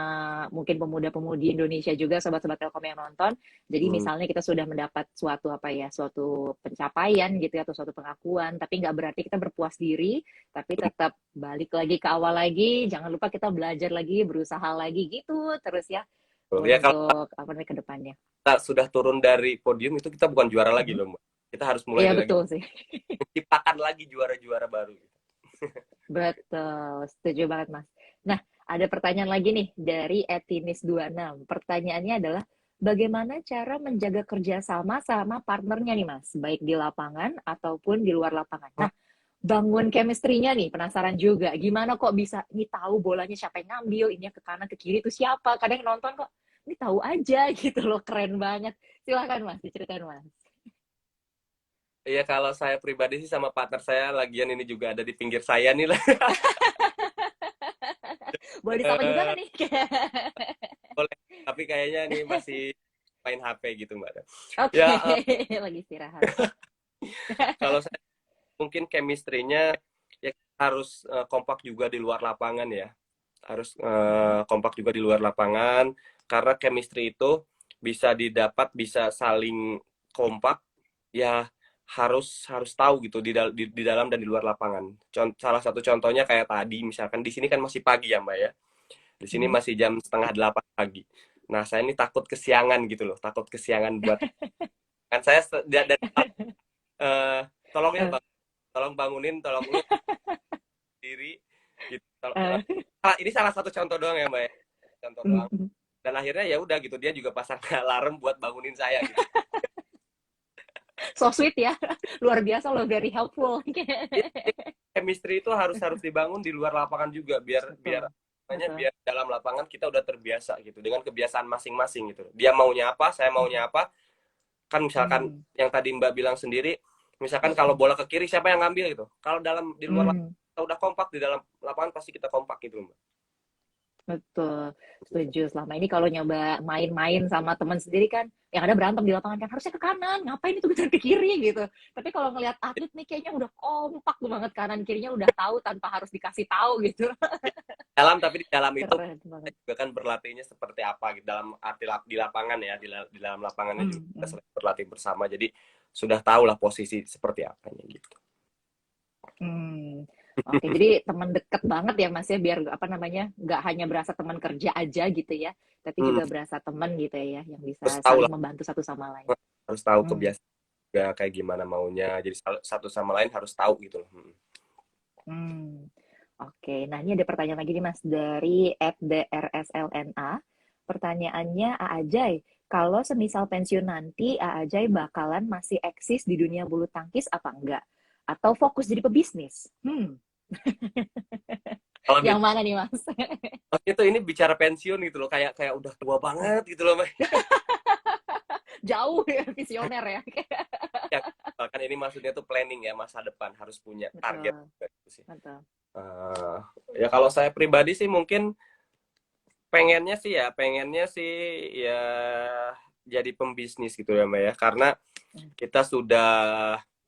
mungkin pemuda-pemudi Indonesia juga, sobat-sobat Telkom yang nonton. Jadi Hmm, misalnya kita sudah mendapat suatu apa ya, suatu pencapaian gitu ya, atau suatu pengakuan, tapi nggak berarti kita berpuas diri, tapi tetap balik lagi ke awal lagi. Jangan lupa kita belajar lagi, berusaha lagi gitu terus ya. Ya kalau untuk apa namanya ke depannya. kita sudah turun dari podium itu kita bukan juara lagi Mhm. loh, Mbak. Kita harus mulai Iya dari lagi betul sih. menciptakan lagi juara-juara baru. Betul, setuju banget Mas. Nah, ada pertanyaan lagi nih dari Etinis26. Pertanyaannya adalah, bagaimana cara menjaga kerjasama sama partnernya nih Mas, baik di lapangan ataupun di luar lapangan. Nah, bangun chemistry-nya nih, penasaran juga. Gimana kok bisa, ini tahu bolanya siapa yang ngambil, ini ke kanan, ke kiri, itu siapa. Kadang yang nonton kok, ini tahu aja gitu loh, keren banget. Silahkan Mas, diceritain Mas. Iya, kalau saya pribadi sih sama partner saya, lagian ini juga ada di pinggir saya nih lah. Boleh disapa juga Eh, kan nih? boleh, tapi kayaknya nih masih main HP gitu, Mbak. Oke, Ya, lagi istirahat. kalau saya mungkin chemistry-nya ya harus kompak juga di luar lapangan ya. Harus kompak juga di luar lapangan, karena chemistry itu bisa didapat, bisa saling kompak ya, harus harus tahu gitu di dalam dan di luar lapangan. Salah satu contohnya kayak tadi, misalkan di sini kan masih pagi ya Mbak ya, di sini Mhm. masih jam setengah 8 pagi. Nah saya ini takut kesiangan gitu loh, takut kesiangan buat kan saya dari eh, tolong ya Eh, Bang, tolong bangunin, tolong lu diri gitu. eh, Ini salah satu contoh doang ya Mbak ya, contoh doang. mhm. Dan akhirnya ya udah gitu, dia juga pasang alarm buat bangunin saya gitu. So sweet ya, luar biasa loh, very helpful. Jadi, chemistry itu harus harus dibangun di luar lapangan juga, biar biar Betul, namanya betul. biar dalam lapangan kita udah terbiasa gitu dengan kebiasaan masing-masing gitu. Dia maunya apa, saya maunya Mhm. apa. Kan misalkan Hmm. yang tadi Mbak bilang sendiri, misalkan kalau bola ke kiri siapa yang ngambil gitu. Kalau di luar lapangan Hmm. kita udah kompak, di dalam lapangan pasti kita kompak gitu Mbak. Betul, setuju. Selama ini kalau nyoba main-main sama teman sendiri kan, yang ada berantem di lapangan kan, harusnya ke kanan, ngapain itu bentar ke kiri gitu. Tapi kalau ngelihat atlet nih kayaknya udah kompak banget, kanan kirinya udah tahu tanpa harus dikasih tahu gitu. Tapi di dalam itu Keren kita banget. juga kan berlatihnya seperti apa gitu, dalam arti di lapangan ya, di dalam lapangannya juga Hmm, kita hmm. sering berlatih bersama, jadi sudah tahu lah posisi seperti apanya gitu. Hmm, oke. Jadi teman deket banget ya Mas ya, biar apa namanya, nggak hanya berasa teman kerja aja gitu ya, tapi Hmm, juga berasa teman gitu ya, yang harus bisa tahu saling lah, membantu satu sama lain. harus tahu Hmm, kebiasaan juga kayak gimana maunya, jadi satu sama lain harus tahu gitu loh. hmm. Oke. Nah ini ada pertanyaan lagi nih Mas dari @drslna. Pertanyaannya, Ajay, kalau semisal pensiun nanti, Ajay bakalan masih eksis di dunia bulu tangkis apa enggak? Atau fokus jadi pebisnis? Kalau Yang mana nih Mas? itu ini bicara pensiun gitu loh, kayak kayak udah tua banget gitu loh Mbak. Jauh ya, visioner ya. Ya, bahkan ini maksudnya tuh planning ya, masa depan harus punya target Betul, gitu sih. betul. Eh, ya kalau saya pribadi sih mungkin pengennya sih ya jadi pembisnis gitu ya Mbak ya, karena Hmm. kita sudah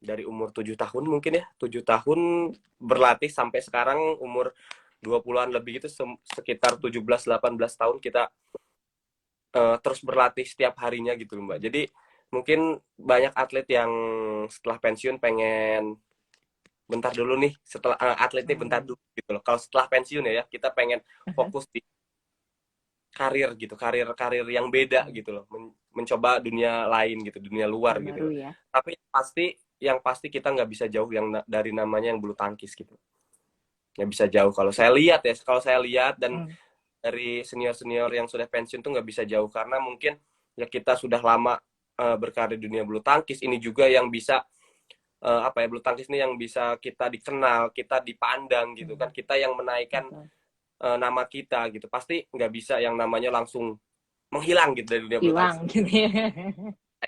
dari umur 7 tahun mungkin ya, 7 tahun berlatih sampai sekarang umur 20-an lebih, itu sekitar 17-18 tahun kita terus berlatih setiap harinya gitu Mbak. Jadi mungkin banyak atlet yang setelah pensiun pengen bentar dulu nih, setelah atletnya bentar Hmm. dulu gitu loh. Kalau setelah pensiun ya kita pengen fokus di karir gitu, karir yang beda Hmm. gitu loh, mencoba dunia lain gitu, dunia luar Yang gitu baru loh. ya. Tapi yang pasti kita nggak bisa jauh dari namanya yang bulu tangkis gitu, nggak bisa jauh. Kalau saya lihat dan Hmm. dari senior yang sudah pensiun tuh nggak bisa jauh, karena mungkin ya kita sudah lama berkarir di dunia bulu tangkis ini juga yang bisa apa ya, bulu tangkis ini yang bisa kita dikenal, kita dipandang gitu kan, Hmm. kita yang menaikkan Betul. nama kita gitu. Pasti nggak bisa yang namanya langsung menghilang gitu dari dunia bulu tangkis. Hilang gitu ya.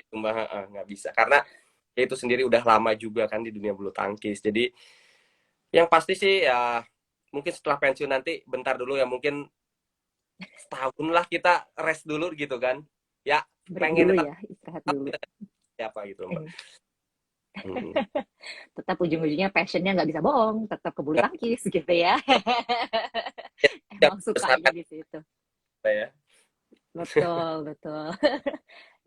Itu mah nggak bisa, karena ya itu sendiri udah lama juga kan di dunia bulu tangkis. Jadi yang pasti sih ya mungkin setelah pensiun nanti bentar dulu ya, mungkin setahun lah kita rest dulu gitu kan ya, Break dulu pengen tetap ya, istirahat dulu. siapa gitu Mbak. Hmm. Hmm. Tetap ujung-ujungnya passionnya nggak bisa bohong, tetap ke bulu tangkis gitu ya. Ya, Emang sukanya besarkan di situ. kita ya. Betul, betul.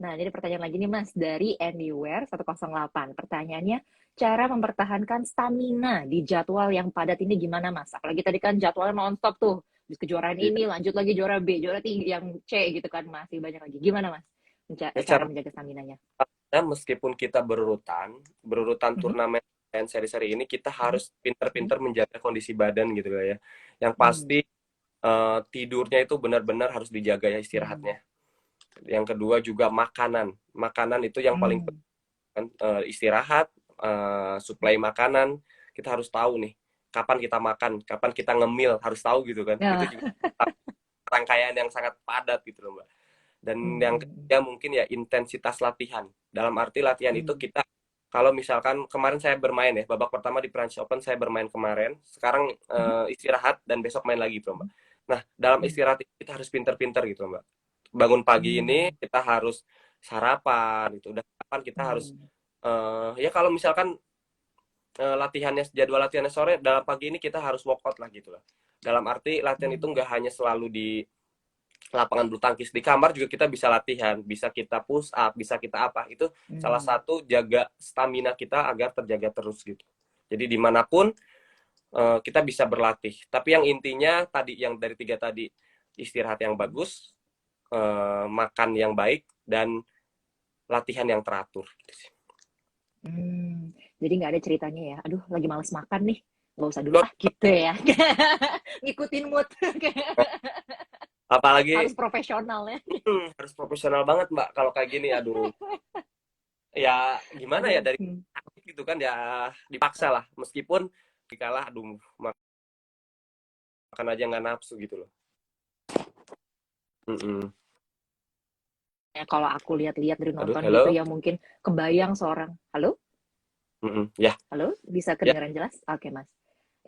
Nah, jadi pertanyaan lagi nih Mas dari Anywhere 108. Pertanyaannya, cara mempertahankan stamina di jadwal yang padat ini gimana Mas? Apalagi tadi kan jadwalnya nonstop tuh. Habis kejuaraan Iya. ini lanjut lagi juara B, juara tiga yang C gitu kan, masih banyak lagi. Gimana Mas? Ya, Cara menjaga stamina-nya? caranya meskipun kita berurutan Mhm, turnamen dan seri-seri ini, kita mhm, harus mhm, pinter-pinter menjaga kondisi badan gitu ya. Yang mmm, pasti tidurnya itu benar-benar harus dijaga ya, mmm, istirahatnya. Yang kedua juga makanan. Makanan itu yang paling mmm, penting kan, istirahat, suplai makanan, kita harus tahu nih kapan kita makan, kapan kita ngemil, harus tahu gitu kan. Itu nah, juga rangkaian yang sangat padat gitu loh, Mbak. Dan mmm, yang mhm, ketiga mungkin ya intensitas latihan. Dalam arti latihan itu mmm, kita, kalau misalkan kemarin saya bermain ya, babak pertama di French Open saya bermain kemarin, sekarang mhm, istirahat dan besok main lagi gitu, Mbak. mhm, Nah, dalam mmm, istirahat itu kita harus pinter-pinter gitu, Mbak. Bangun pagi ini mmm, kita harus sarapan gitu. Udah kapan kita harus mmm, ya kalau misalkan jadwal latihannya sore, dalam pagi ini kita harus workout lah gitu lah. Dalam arti latihan itu mmm, nggak hanya selalu di lapangan bulu tangkis, di kamar juga kita bisa latihan, bisa kita push up, bisa kita apa, itu salah mmm, satu jaga stamina kita agar terjaga terus gitu. Jadi dimanapun kita bisa berlatih, tapi yang intinya tadi, yang dari tiga tadi, istirahat yang mhm, bagus, makan yang baik, dan latihan yang teratur gitu sih. jadi nggak ada ceritanya ya, "Aduh lagi males makan nih, nggak usah dulu Loh, ah," gitu ya? Ngikutin mood, harus apalagi profesional ya. harus profesional banget Mbak kalau kayak gini, aduh. Ya gimana ya, Aduh, dari gitu kan ya, dipaksa lah, meskipun dikalah, aduh, makan aja nggak nafsu gitu loh. Mm-mm. ya kalau aku lihat-lihat dari Aduh, nonton gitu halo. ya mungkin kebayang seorang halo? Mm-mm. Ya, Halo? Bisa ya. kedengaran jelas? Oke, Mas.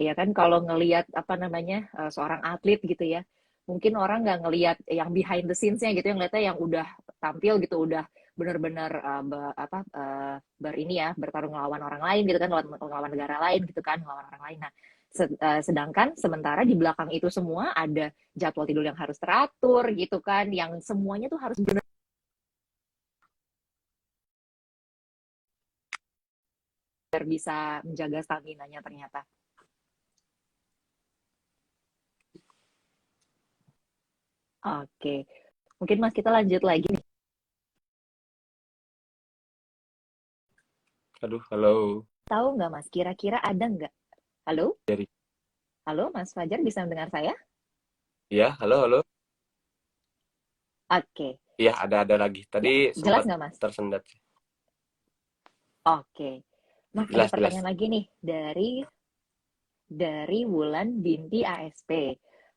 Iya kan kalau ngelihat apa namanya seorang atlet gitu ya, mungkin orang nggak ngelihat yang behind the scenes-nya gitu, yang ngeliatnya yang udah tampil gitu, udah benar-benar ini ya, bertarung melawan orang lain gitu kan, melawan negara lain gitu kan, melawan orang lain. Nah, sedangkan sementara di belakang itu semua ada jadwal tidur yang harus teratur gitu kan, yang semuanya tuh harus benar bisa menjaga stamina-nya ternyata. Oke, mungkin Mas kita lanjut lagi nih. Aduh, halo. Tahu nggak Mas, kira-kira ada nggak? Halo? Dari, Halo, Mas Fajar bisa mendengar saya? ya, halo, halo. Oke, Iya, ada lagi. Tadi ya, jelas sempat nggak Mas? tersendat. Oke, Mas ada Jelas, jelas. pertanyaan lagi nih dari Wulan Binti ASP.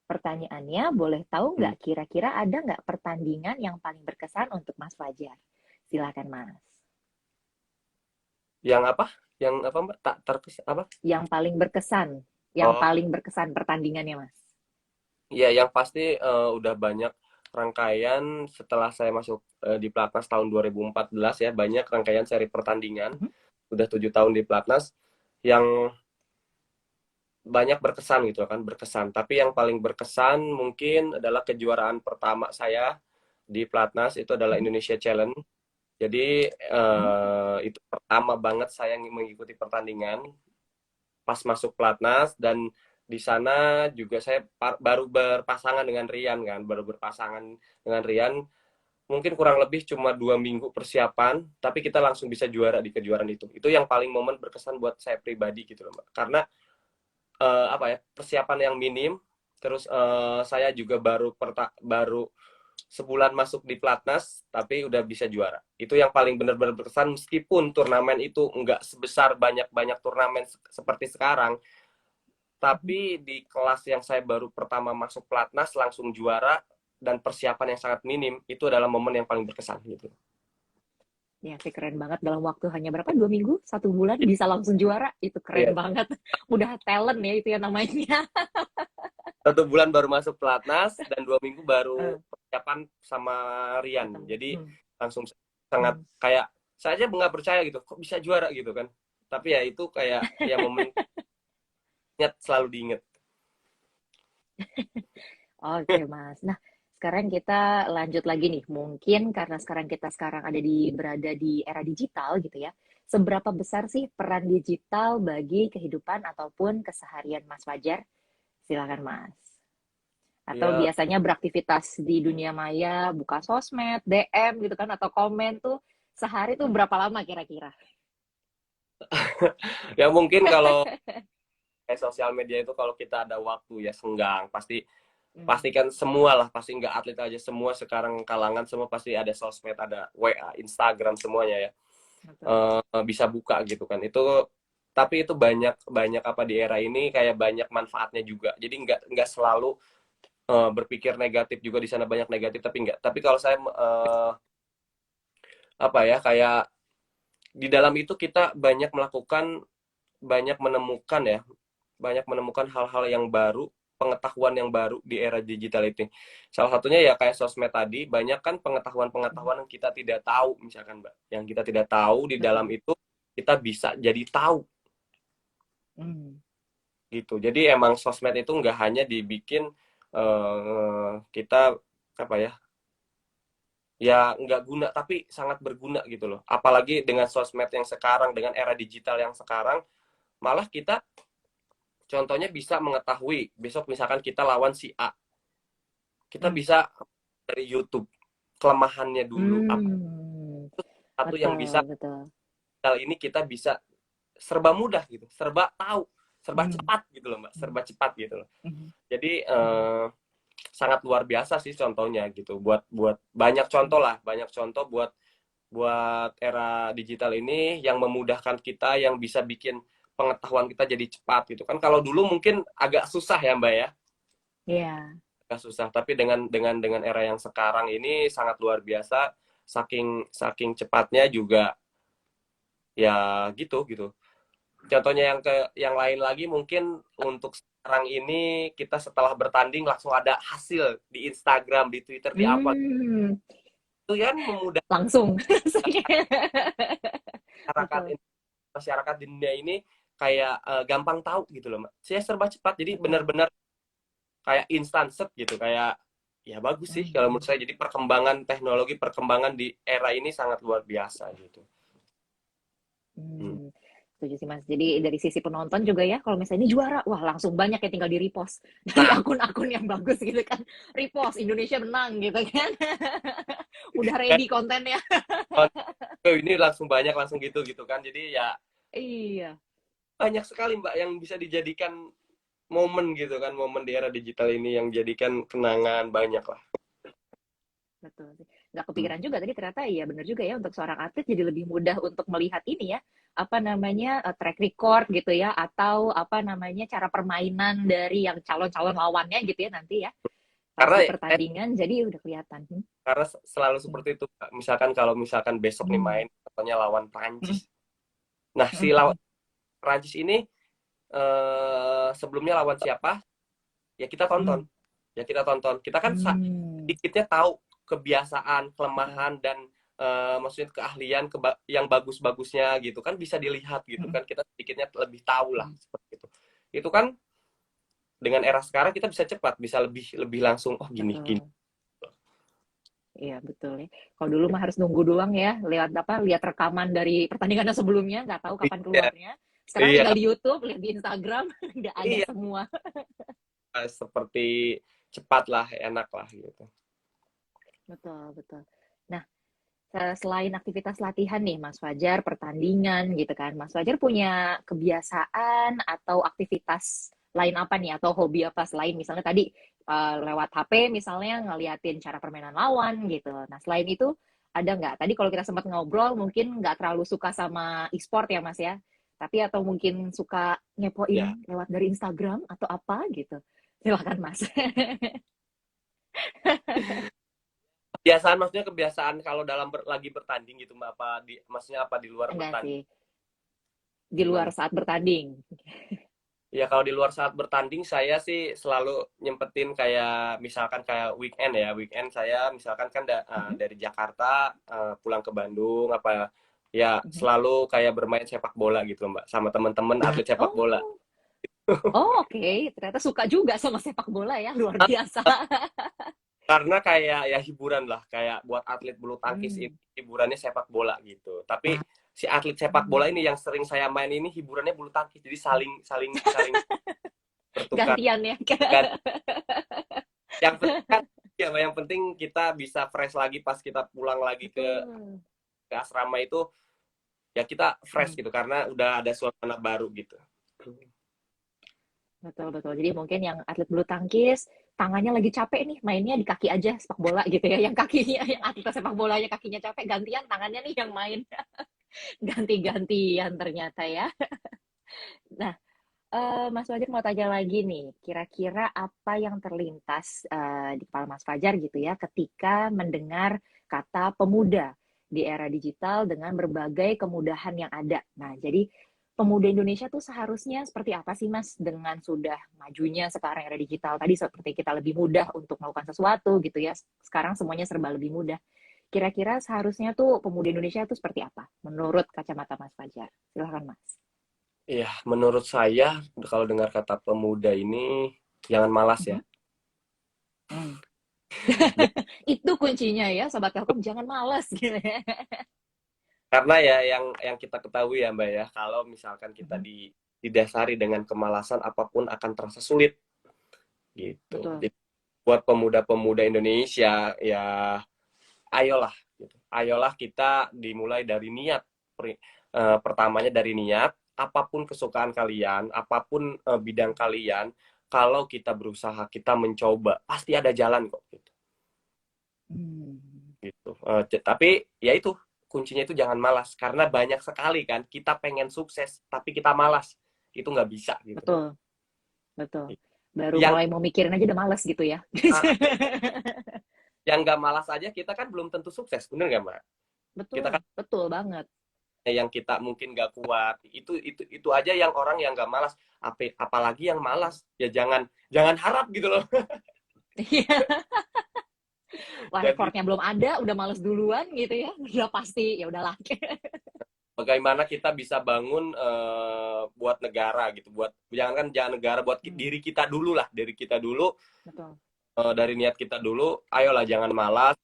Pertanyaannya, boleh tahu Hmm. nggak kira-kira ada nggak pertandingan yang paling berkesan untuk Mas Fajar? Silakan Mas. Yang apa? Yang apa Mbak? Tak terkes apa? Yang paling berkesan, yang Oh, paling berkesan pertandingannya Mas. iya, yang pasti udah banyak rangkaian setelah saya masuk di Platnas tahun 2014 ya, banyak rangkaian seri pertandingan. Mhm, Udah 7 tahun di Platnas yang banyak berkesan gitu kan, berkesan. Tapi yang paling berkesan mungkin adalah kejuaraan pertama saya di Platnas, itu adalah mhm, Indonesia Challenge. Jadi mhm, itu pertama banget saya mengikuti pertandingan pas masuk Platnas, dan di sana juga saya baru berpasangan dengan Rian kan, baru berpasangan dengan Rian, mungkin kurang lebih cuma 2 minggu persiapan, tapi kita langsung bisa juara di kejuaraan itu yang paling momen berkesan buat saya pribadi gitu loh Mbak, karena apa ya, persiapan yang minim, terus saya juga baru sebulan masuk di Platnas tapi udah bisa juara. Itu yang paling benar-benar berkesan, meskipun turnamen itu nggak sebesar banyak-banyak turnamen seperti sekarang, mhm. tapi di kelas yang saya baru pertama masuk Platnas langsung juara, dan persiapan yang sangat minim, itu adalah momen yang paling berkesan gitu. Ya, sih keren banget dalam waktu hanya berapa? 2 minggu, 1 bulan bisa langsung juara. Itu keren Iya, banget. Udah talent ya itu ya namanya. 1 bulan baru masuk Platnas dan 2 minggu baru Eh, persiapan sama Rian. ketemu. Jadi Hmm, langsung sangat hmm. kayak, saya aja nggak percaya gitu, kok bisa juara gitu kan. Tapi ya itu kayak ya momen selalu diingat. Oke, Mas. Nah, sekarang kita lanjut lagi nih. Mungkin karena sekarang ada berada di era digital gitu ya. Seberapa besar sih peran digital bagi kehidupan ataupun keseharian Mas Fajar? Silakan, Mas. Atau Ya, biasanya beraktivitas di dunia maya, buka sosmed, DM gitu kan, atau komen tuh sehari tuh berapa lama kira-kira? ya mungkin kalau kayak sosial media itu kalau kita ada waktu ya senggang, pasti Hmm, pastikan semua lah, pasti nggak atlet aja, semua sekarang kalangan semua pasti ada sosmed, ada WA, Instagram semuanya ya. betul. Bisa buka gitu kan. Itu tapi itu banyak banyak apa di era ini kayak banyak manfaatnya juga. Jadi nggak selalu berpikir negatif juga di sana banyak negatif tapi nggak. Tapi kalau saya apa ya kayak di dalam itu kita banyak melakukan banyak menemukan ya banyak menemukan hal-hal yang baru, pengetahuan yang baru di era digital ini. Salah satunya ya kayak sosmed tadi, banyak kan Hmm, pengetahuan-pengetahuan yang kita tidak tahu, misalkan Mbak. Yang kita tidak tahu di dalam betul. itu kita bisa jadi tahu Hmm, gitu. Jadi emang sosmed itu nggak hanya dibikin kita apa ya, ya nggak guna tapi sangat berguna gitu loh. Apalagi dengan sosmed yang sekarang, dengan era digital yang sekarang, malah kita contohnya bisa mengetahui besok misalkan kita lawan si A, kita hmm, bisa dari YouTube kelemahannya dulu apa hmm, satu yang bisa betul, betul. kali ini kita bisa serba mudah gitu, serba tahu, serba Hmm, cepat gitu loh Mbak, hmm, serba cepat gitu loh. hmm, Jadi hmm, sangat luar biasa sih contohnya gitu. Buat buat banyak contoh hmm. lah, banyak contoh buat era digital ini yang memudahkan kita, yang bisa bikin pengetahuan kita jadi cepat gitu kan. Kalau dulu mungkin agak susah ya Mbak ya, Iya, agak susah. Tapi dengan era yang sekarang ini sangat luar biasa. Saking saking cepatnya juga ya gitu gitu. Contohnya yang lain lagi mungkin untuk sekarang ini kita setelah bertanding langsung ada hasil di Instagram, di Twitter, di apa hmm, itu kan memudahkan langsung. masyarakat Betul, masyarakat di dunia ini kayak gampang tahu gitu loh, Mbak. Saya serba cepat jadi betul. benar-benar kayak instan set gitu kayak ya bagus sih kalau menurut Hmm, saya. Jadi perkembangan teknologi, perkembangan di era ini sangat luar biasa gitu. Hmm. hmm. Setuju sih Mas. Jadi dari sisi penonton juga ya, kalau misalnya ini juara, wah langsung banyak yang tinggal di repost dari Nah, akun-akun yang bagus gitu kan. Repost Indonesia menang gitu kan. Udah kan ready kontennya. ini langsung banyak langsung gitu gitu kan. Jadi ya Iya, banyak sekali Mbak yang bisa dijadikan momen gitu kan, momen di era digital ini yang jadikan kenangan banyak lah. betul sih. Nggak Hmm. kepikiran juga tadi ternyata iya benar juga ya untuk seorang atlet jadi lebih mudah untuk melihat ini ya, apa namanya track record gitu ya atau apa namanya cara permainan dari yang calon-calon lawannya gitu ya nanti ya pas Karena di pertandingan jadi udah kelihatan. Hmm. karena selalu Hmm. seperti itu Mbak. Misalkan kalau misalkan besok nih Hmm. main contohnya lawan Hmm. Prancis. Nah, si Hmm. Hmm. lawan Prancis ini sebelumnya lawan siapa? Ya kita tonton. Hmm. Ya kita tonton. Kita kan Hmm. sedikitnya tahu kebiasaan, Betul. kelemahan dan maksudnya keahlian yang bagus-bagusnya gitu kan bisa dilihat gitu Hmm. kan. Kita sedikitnya lebih tahu lah Hmm. seperti itu. Itu kan dengan era sekarang kita bisa cepat, bisa lebih lebih langsung oh gini gini. Betul. Iya betul ya. Kalau dulu mah harus nunggu doang ya, lihat apa, lihat rekaman dari pertandingan sebelumnya, nggak tahu kapan Iya, keluarnya. Sekarang iya, tinggal di YouTube, lihat di Instagram, udah ada iya. semua. Seperti cepat lah, enak lah gitu. Betul, betul. Nah, selain aktivitas latihan nih, Mas Fajar, pertandingan gitu kan, Mas Fajar punya kebiasaan atau aktivitas lain apa nih, atau hobi apa selain misalnya tadi lewat HP misalnya ngeliatin cara permainan lawan gitu. Nah, selain itu ada nggak? Tadi kalau kita sempat ngobrol mungkin nggak terlalu suka sama e-sport ya, Mas ya. Tapi atau mungkin suka Ya, ngepoin lewat dari Instagram atau apa gitu. Silakan, Mas. kebiasaan maksudnya kebiasaan kalau dalam lagi bertanding gitu Mbak apa maksudnya apa di luar Enggak bertanding sih, di luar gimana? saat bertanding. Ya kalau di luar saat bertanding saya sih selalu nyempetin kayak misalkan kayak weekend ya, weekend saya misalkan kan Mhm, dari Jakarta pulang ke Bandung apa ya mhm. selalu kayak bermain sepak bola gitu Mbak sama teman-teman atlet sepak bola. Oh, oh oke. Ternyata suka juga sama sepak bola ya, luar biasa. Karena kayak ya hiburan lah, kayak buat atlet bulu tangkis ini Hmm. hiburannya sepak bola gitu. Tapi si atlet sepak bola ini yang sering saya main ini hiburannya bulu tangkis, jadi saling saling saling bertukar. Gantian ya. Kan Yang penting kan, ya, yang penting kita bisa fresh lagi pas kita pulang lagi Betul. ke asrama itu, ya kita fresh Hmm. gitu karena udah ada suasana baru gitu. Betul, betul. Jadi mungkin yang atlet bulu tangkis, tangannya lagi capek nih, mainnya di kaki aja sepak bola gitu ya. Yang kakinya, yang atlet sepak bolanya kakinya capek, gantian tangannya nih yang main. Ganti-gantian ternyata ya. Nah, Mas Fajar mau tanya lagi nih, kira-kira apa yang terlintas di kepala Mas Fajar gitu ya ketika mendengar kata pemuda di era digital dengan berbagai kemudahan yang ada. Nah, jadi pemuda Indonesia tuh seharusnya seperti apa sih Mas dengan sudah majunya sekarang era digital tadi seperti kita lebih mudah untuk melakukan sesuatu gitu ya. Sekarang semuanya serba lebih mudah. Kira-kira seharusnya tuh pemuda Indonesia tuh seperti apa menurut kacamata Mas Fajar? Silahkan Mas. Iya, menurut saya kalau dengar kata pemuda ini jangan malas ya. Mhm. Hmm. Itu kuncinya ya, Sobat Telkom, jangan malas gitu ya. Karena ya yang kita ketahui ya Mbak ya, kalau misalkan kita Mhm. didasari dengan kemalasan apapun akan terasa sulit gitu. Betul. Jadi buat pemuda-pemuda Indonesia ya ayolah gitu. Ayolah kita dimulai dari niat. Pertamanya dari niat, apapun kesukaan kalian, apapun bidang kalian, kalau kita berusaha, kita mencoba, pasti ada jalan kok gitu. Hmm. Gitu. Tapi ya itu kuncinya itu jangan malas karena banyak sekali kan kita pengen sukses tapi kita malas itu nggak bisa gitu loh. Betul, betul. Baru Yang mulai mau mikirin aja udah males gitu ya. ah, yang nggak malas aja kita kan belum tentu sukses, bener nggak Mbak? Kita kan Betul, betul banget. yang kita mungkin nggak kuat itu aja yang orang yang nggak malas, apalagi yang malas ya jangan jangan harap gitu loh. Iya. Wah, Jadi effortnya belum ada, udah males duluan gitu ya. Udah pasti, ya udahlah. bagaimana kita bisa bangun buat negara gitu, buat jangan negara, buat Hmm. diri kita dulu lah, diri kita dulu, Betul. dari niat kita dulu. Ayolah jangan malas,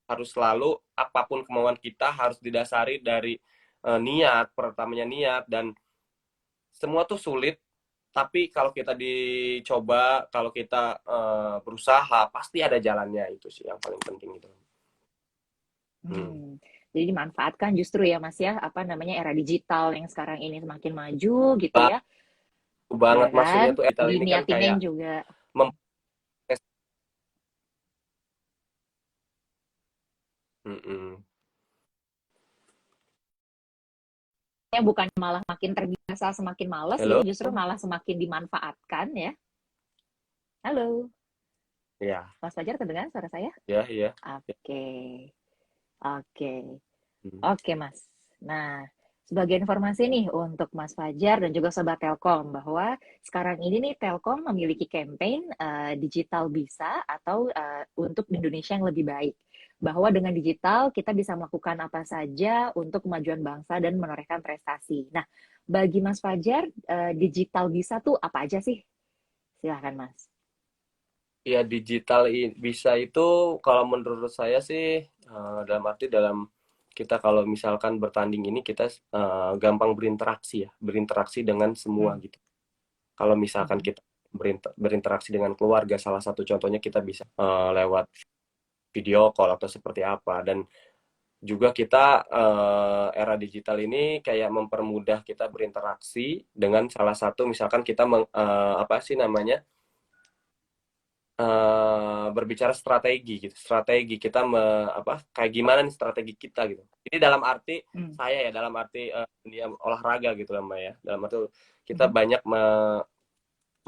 harus selalu apapun kemauan kita harus didasari dari niat, pertamanya niat, dan semua tuh sulit tapi kalau kita dicoba, kalau kita berusaha pasti ada jalannya, itu sih yang paling penting itu. Hmm. Hmm. Jadi dimanfaatkan justru ya Mas ya, apa namanya era digital yang sekarang ini semakin maju gitu ya. Ya Banget kan? maksudnya tuh Etal ini kan Diniatin kayak juga. mem Mm-mm. Bukan malah makin terbiasa semakin malas gitu, Halo, justru malah semakin dimanfaatkan ya. Halo, ya, Mas Fajar terdengar suara saya? ya, ya. Oke, oke, Hmm. oke Mas. Nah, sebagai informasi nih untuk Mas Fajar dan juga Sobat Telkom bahwa sekarang ini nih Telkom memiliki campaign digital bisa atau untuk Indonesia yang lebih baik. Bahwa dengan digital kita bisa melakukan apa saja untuk kemajuan bangsa dan menorehkan prestasi. Nah, bagi Mas Fajar, digital bisa tuh apa aja sih? Silahkan Mas. Ya digital bisa itu kalau menurut saya sih dalam arti dalam kita kalau misalkan bertanding ini kita gampang berinteraksi ya, berinteraksi dengan semua Hmm. gitu. Kalau misalkan Mhm. kita berinteraksi dengan keluarga, salah satu contohnya kita bisa lewat video call atau seperti apa. Dan juga kita era digital ini kayak mempermudah kita berinteraksi dengan salah satu misalkan kita apa sih namanya berbicara strategi gitu, strategi kita apa kayak gimana nih strategi kita gitu. Ini dalam arti Hmm. saya ya, dalam arti dunia olahraga gitu lah Mbak ya, dalam arti kita Mhm. banyak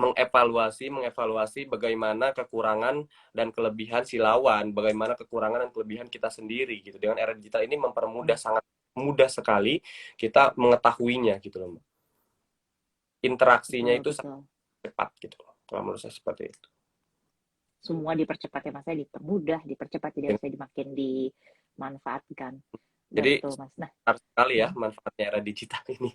mengevaluasi bagaimana kekurangan dan kelebihan si lawan, bagaimana kekurangan dan kelebihan kita sendiri gitu. Dengan era digital ini mempermudah, Hmm. sangat mudah sekali kita mengetahuinya gitu loh Mbak. Interaksinya Betul, itu sangat betul. cepat gitu loh. Kalau menurut saya seperti itu. Semua dipercepat ya Mas, ya dipermudah, dipercepat, jadi harus makin dimanfaatkan. Jadi Betul Mas. Nah, harus sekali ya mhm. manfaatnya era digital ini.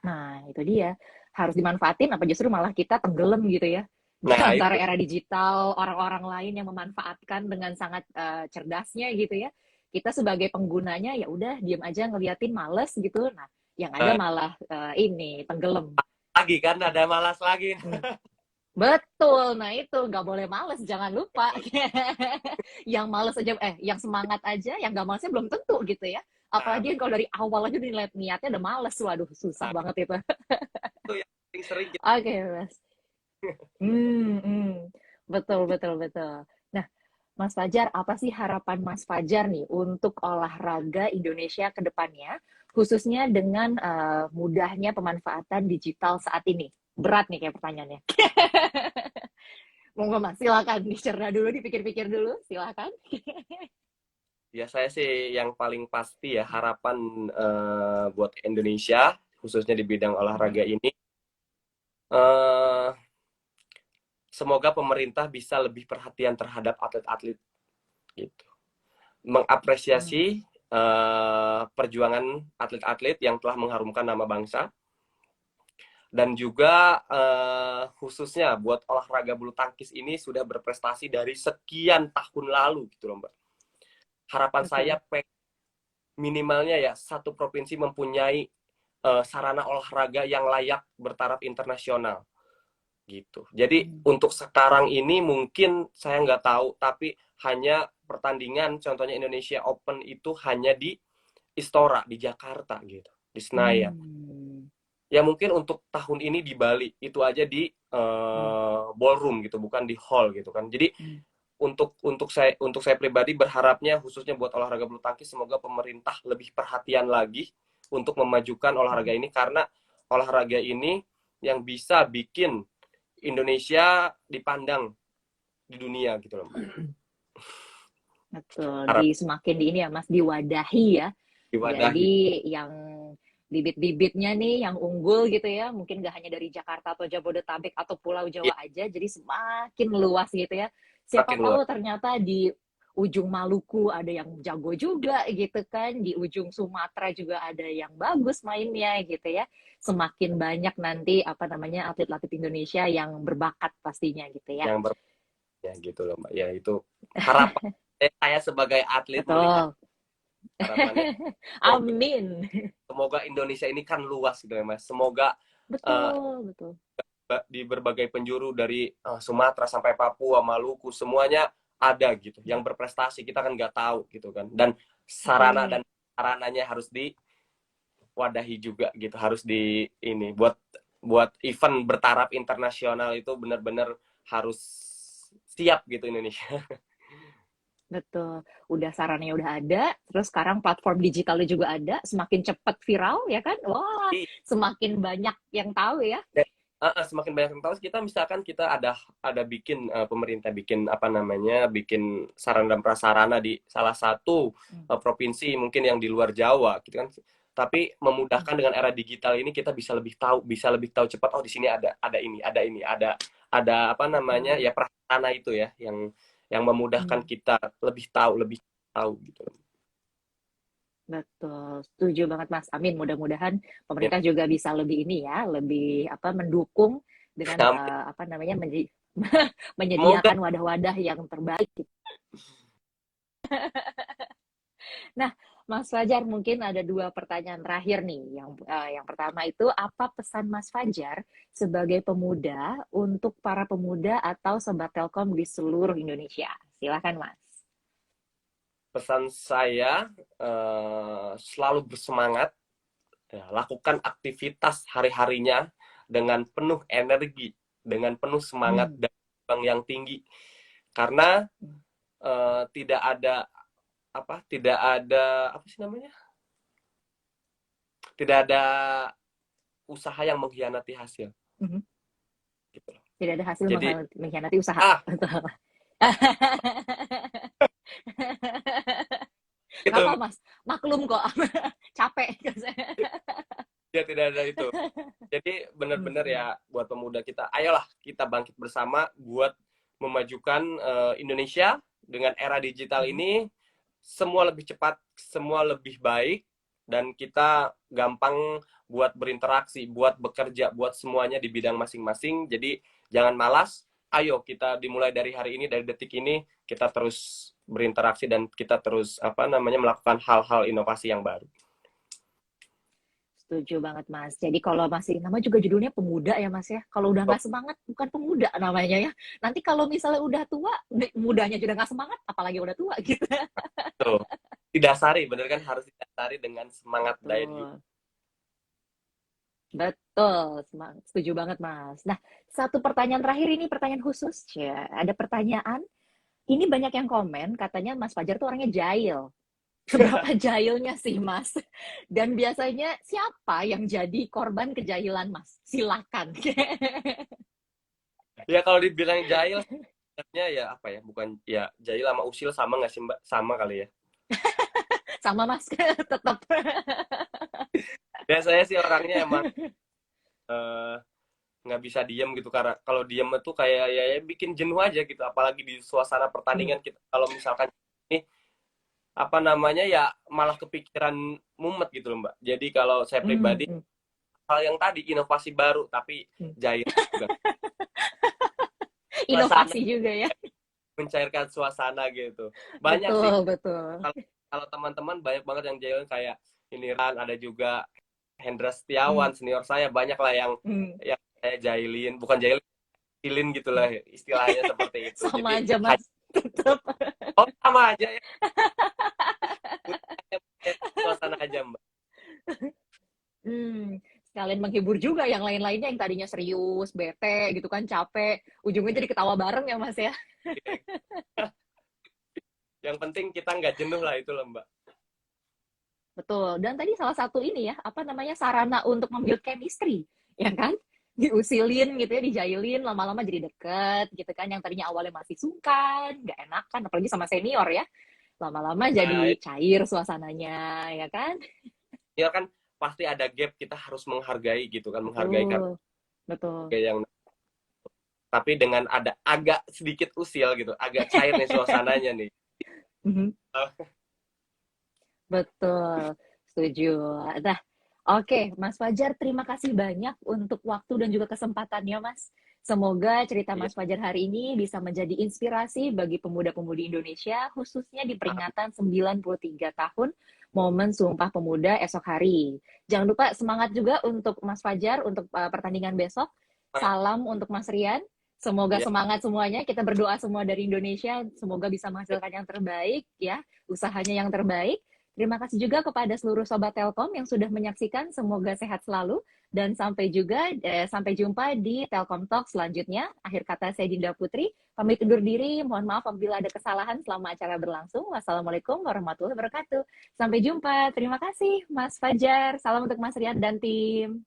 Nah, itu dia. Harus dimanfaatin apa justru malah kita tenggelam gitu ya. Di Nah antara itu era digital, orang-orang lain yang memanfaatkan dengan sangat cerdasnya gitu ya. Kita sebagai penggunanya ya udah diam aja ngeliatin males gitu. Nah, yang ada eh, malah ini tenggelam. lagi kan ada malas lagi. Hmm. Betul, nah itu nggak boleh males, jangan lupa. Yang males aja, yang semangat aja, yang nggak malesnya belum tentu gitu ya. Nah, Apalagi kalau dari awal aja niatnya udah males, waduh susah betul. banget itu. Itu yang paling sering kita. Oke, Mas. Hmm, betul, betul, betul. Nah, Mas Fajar, apa sih harapan Mas Fajar nih untuk olahraga Indonesia ke depannya, khususnya dengan mudahnya pemanfaatan digital saat ini? Berat nih kayak pertanyaannya. Monggo Mas, silakan dicerna dulu, dipikir-pikir dulu, silakan. Ya saya sih yang paling pasti ya harapan buat Indonesia khususnya di bidang olahraga ini, eh, semoga pemerintah bisa lebih perhatian terhadap atlet-atlet gitu, mengapresiasi perjuangan atlet-atlet yang telah mengharumkan nama bangsa, dan juga khususnya buat olahraga bulu tangkis ini sudah berprestasi dari sekian tahun lalu gitu loh Mbak. Harapan saya Betul. minimalnya ya satu provinsi mempunyai sarana olahraga yang layak bertaraf internasional gitu. Jadi Hmm. untuk sekarang ini mungkin saya nggak tahu, tapi hanya pertandingan contohnya Indonesia Open itu hanya di Istora di Jakarta gitu, di Senayan. Hmm. Ya mungkin untuk tahun ini di Bali itu aja di Hmm. ballroom gitu, bukan di hall gitu kan. Jadi Hmm. untuk saya pribadi berharapnya khususnya buat olahraga bulu tangkis semoga pemerintah lebih perhatian lagi untuk memajukan olahraga Hmm. ini, karena olahraga ini yang bisa bikin Indonesia dipandang di dunia gitu loh Mbak. Betul, Harap semakin di ini ya Mas, diwadahi ya. diwadahi. Jadi yang bibit-bibitnya nih yang unggul gitu ya, mungkin gak hanya dari Jakarta atau Jabodetabek atau Pulau Ya, Jawa aja, jadi semakin luas gitu ya. Siapa makin luas. tahu ternyata di ujung Maluku ada yang jago juga gitu kan, di ujung Sumatera juga ada yang bagus mainnya gitu ya. Semakin banyak nanti apa namanya atlet-atlet Indonesia yang berbakat pastinya gitu ya. Yang ya gitu loh Mbak. Ya itu harapan saya sebagai atlet melihat Betul. harapannya semoga, Amin. semoga Indonesia ini kan luas gitu ya Mas. Semoga eh, Betul, betul. di berbagai penjuru dari Sumatera sampai Papua, Maluku semuanya ada gitu yang berprestasi, kita kan nggak tahu gitu kan, dan sarana Betul. dan sarananya harus diwadahi juga gitu, harus di ini buat buat event bertaraf internasional itu benar-benar harus siap gitu Indonesia. Betul. Udah sarannya udah ada, terus sekarang platform digitalnya juga ada, semakin cepat viral ya kan? Wah, semakin banyak yang tahu ya. Semakin banyak yang tahu, kita misalkan kita ada bikin pemerintah bikin apa namanya bikin sarana dan prasarana di salah satu Hmm. provinsi mungkin yang di luar Jawa gitu kan, tapi Hmm. memudahkan dengan era digital ini kita bisa lebih tahu cepat, oh di sini ada apa namanya Betul. ya prasarana itu ya yang memudahkan Hmm. kita lebih tahu gitu. Betul. Setuju banget Mas. Amin. Mudah-mudahan Ya, pemerintah juga bisa lebih ini ya, lebih apa mendukung dengan amin. apa namanya Semoga menyediakan wadah-wadah yang terbaik. Nah, Mas Fajar, mungkin ada dua pertanyaan terakhir nih. Yang pertama itu, apa pesan Mas Fajar sebagai pemuda untuk para pemuda atau sobat Telkom di seluruh Indonesia? Silakan, Mas. pesan saya selalu bersemangat. Ya, lakukan aktivitas hari-harinya dengan penuh energi, dengan penuh semangat Hmm. dan terbang yang tinggi. Karena tidak ada apa sih namanya? Tidak ada usaha yang mengkhianati hasil. Mhm. Gitu loh. Tidak ada hasil Jadi mengkhianati usaha. ah Betul. Gak apa, itu Mas. Maklum kok. Capek. ya tidak ada itu. Jadi benar-benar Hmm. ya buat pemuda kita, ayolah kita bangkit bersama buat memajukan Indonesia dengan era digital Hmm. ini. Semua lebih cepat, semua lebih baik, dan kita gampang buat berinteraksi, buat bekerja, buat semuanya di bidang masing-masing. Jadi jangan malas, ayo kita dimulai dari hari ini, dari detik ini kita terus berinteraksi dan kita terus apa namanya melakukan hal-hal inovasi yang baru. Setuju banget Mas. Jadi kalau masih nama juga judulnya pemuda ya Mas ya. Kalau udah nggak semangat bukan pemuda namanya ya. Nanti kalau misalnya udah tua, mudanya juga nggak semangat, apalagi udah tua gitu. Tuh, didasari, bener kan, harus didasari dengan semangat daya juang. Betul. Betul, setuju banget Mas. Nah, satu pertanyaan terakhir ini pertanyaan khusus ya. Ada pertanyaan, ini banyak yang komen katanya Mas Fajar tuh orangnya jahil. Seberapa jahilnya sih Mas? Dan biasanya siapa yang jadi korban kejahilan Mas? Silakan. Ya kalau dibilang jahil, sebenarnya ya apa ya, bukan ya, jahil sama usil sama nggak sih Mbak? Sama kali ya. Sama Mas, tetap. Biasanya sih orangnya emang eh, nggak bisa diem gitu, karena kalau diem itu kayak ya bikin jenuh aja gitu, apalagi di suasana pertandingan kita kalau misalkan ini apa namanya ya malah kepikiran mumet gitu loh Mbak. Jadi kalau saya pribadi hal yang tadi inovasi baru tapi jahil juga. Inovasi juga ya. Mencairkan suasana gitu. Banyak betul, sih. Betul. Kalau teman-teman banyak banget yang jahil, kayak ini Ran, ada juga Hendra Setiawan, senior saya, banyak lah yang saya jahilin, bukan jahilin gitu lah istilahnya seperti itu. Sama jadi, aja Mas. Tetap. Oh, sama aja ya. Suasana aja Mbak. Sekalian menghibur juga yang lain-lainnya yang tadinya serius, bete gitu kan, capek, ujungnya jadi ketawa bareng ya Mas ya. Yang penting kita nggak jenuh lah, itu loh Mbak. Betul. Dan tadi salah satu ini ya, apa namanya, sarana untuk membuild chemistry, ya kan? Diusilin gitu ya, dijailin, lama-lama jadi deket gitu kan. Yang tadinya awalnya masih sungkan, nggak enakan, apalagi sama senior ya. Lama-lama jadi cair suasananya, ya kan? Ya kan pasti ada gap, kita harus menghargai gitu kan, menghargai kan. Betul. Yang tapi dengan ada agak sedikit usil gitu, agak cair nih suasananya nih. Betul, setuju. Nah, oke, Mas Fajar, terima kasih banyak untuk waktu dan juga kesempatannya, Mas. Semoga cerita Mas Fajar hari ini bisa menjadi inspirasi bagi pemuda-pemudi Indonesia, khususnya di peringatan 93 tahun Momen Sumpah Pemuda esok hari. Jangan lupa semangat juga untuk Mas Fajar untuk pertandingan besok. Salam untuk Mas Rian. Semoga semangat semuanya. Kita berdoa semua dari Indonesia. Semoga bisa menghasilkan yang terbaik, ya, usahanya yang terbaik. Terima kasih juga kepada seluruh Sobat Telkom yang sudah menyaksikan. Semoga sehat selalu. Dan sampai jumpa di Telkom Talk selanjutnya. Akhir kata saya Dinda Putri. Pamit undur diri. Mohon maaf apabila ada kesalahan selama acara berlangsung. Wassalamualaikum warahmatullahi wabarakatuh. Sampai jumpa. Terima kasih Mas Fajar. Salam untuk Mas Rian dan tim.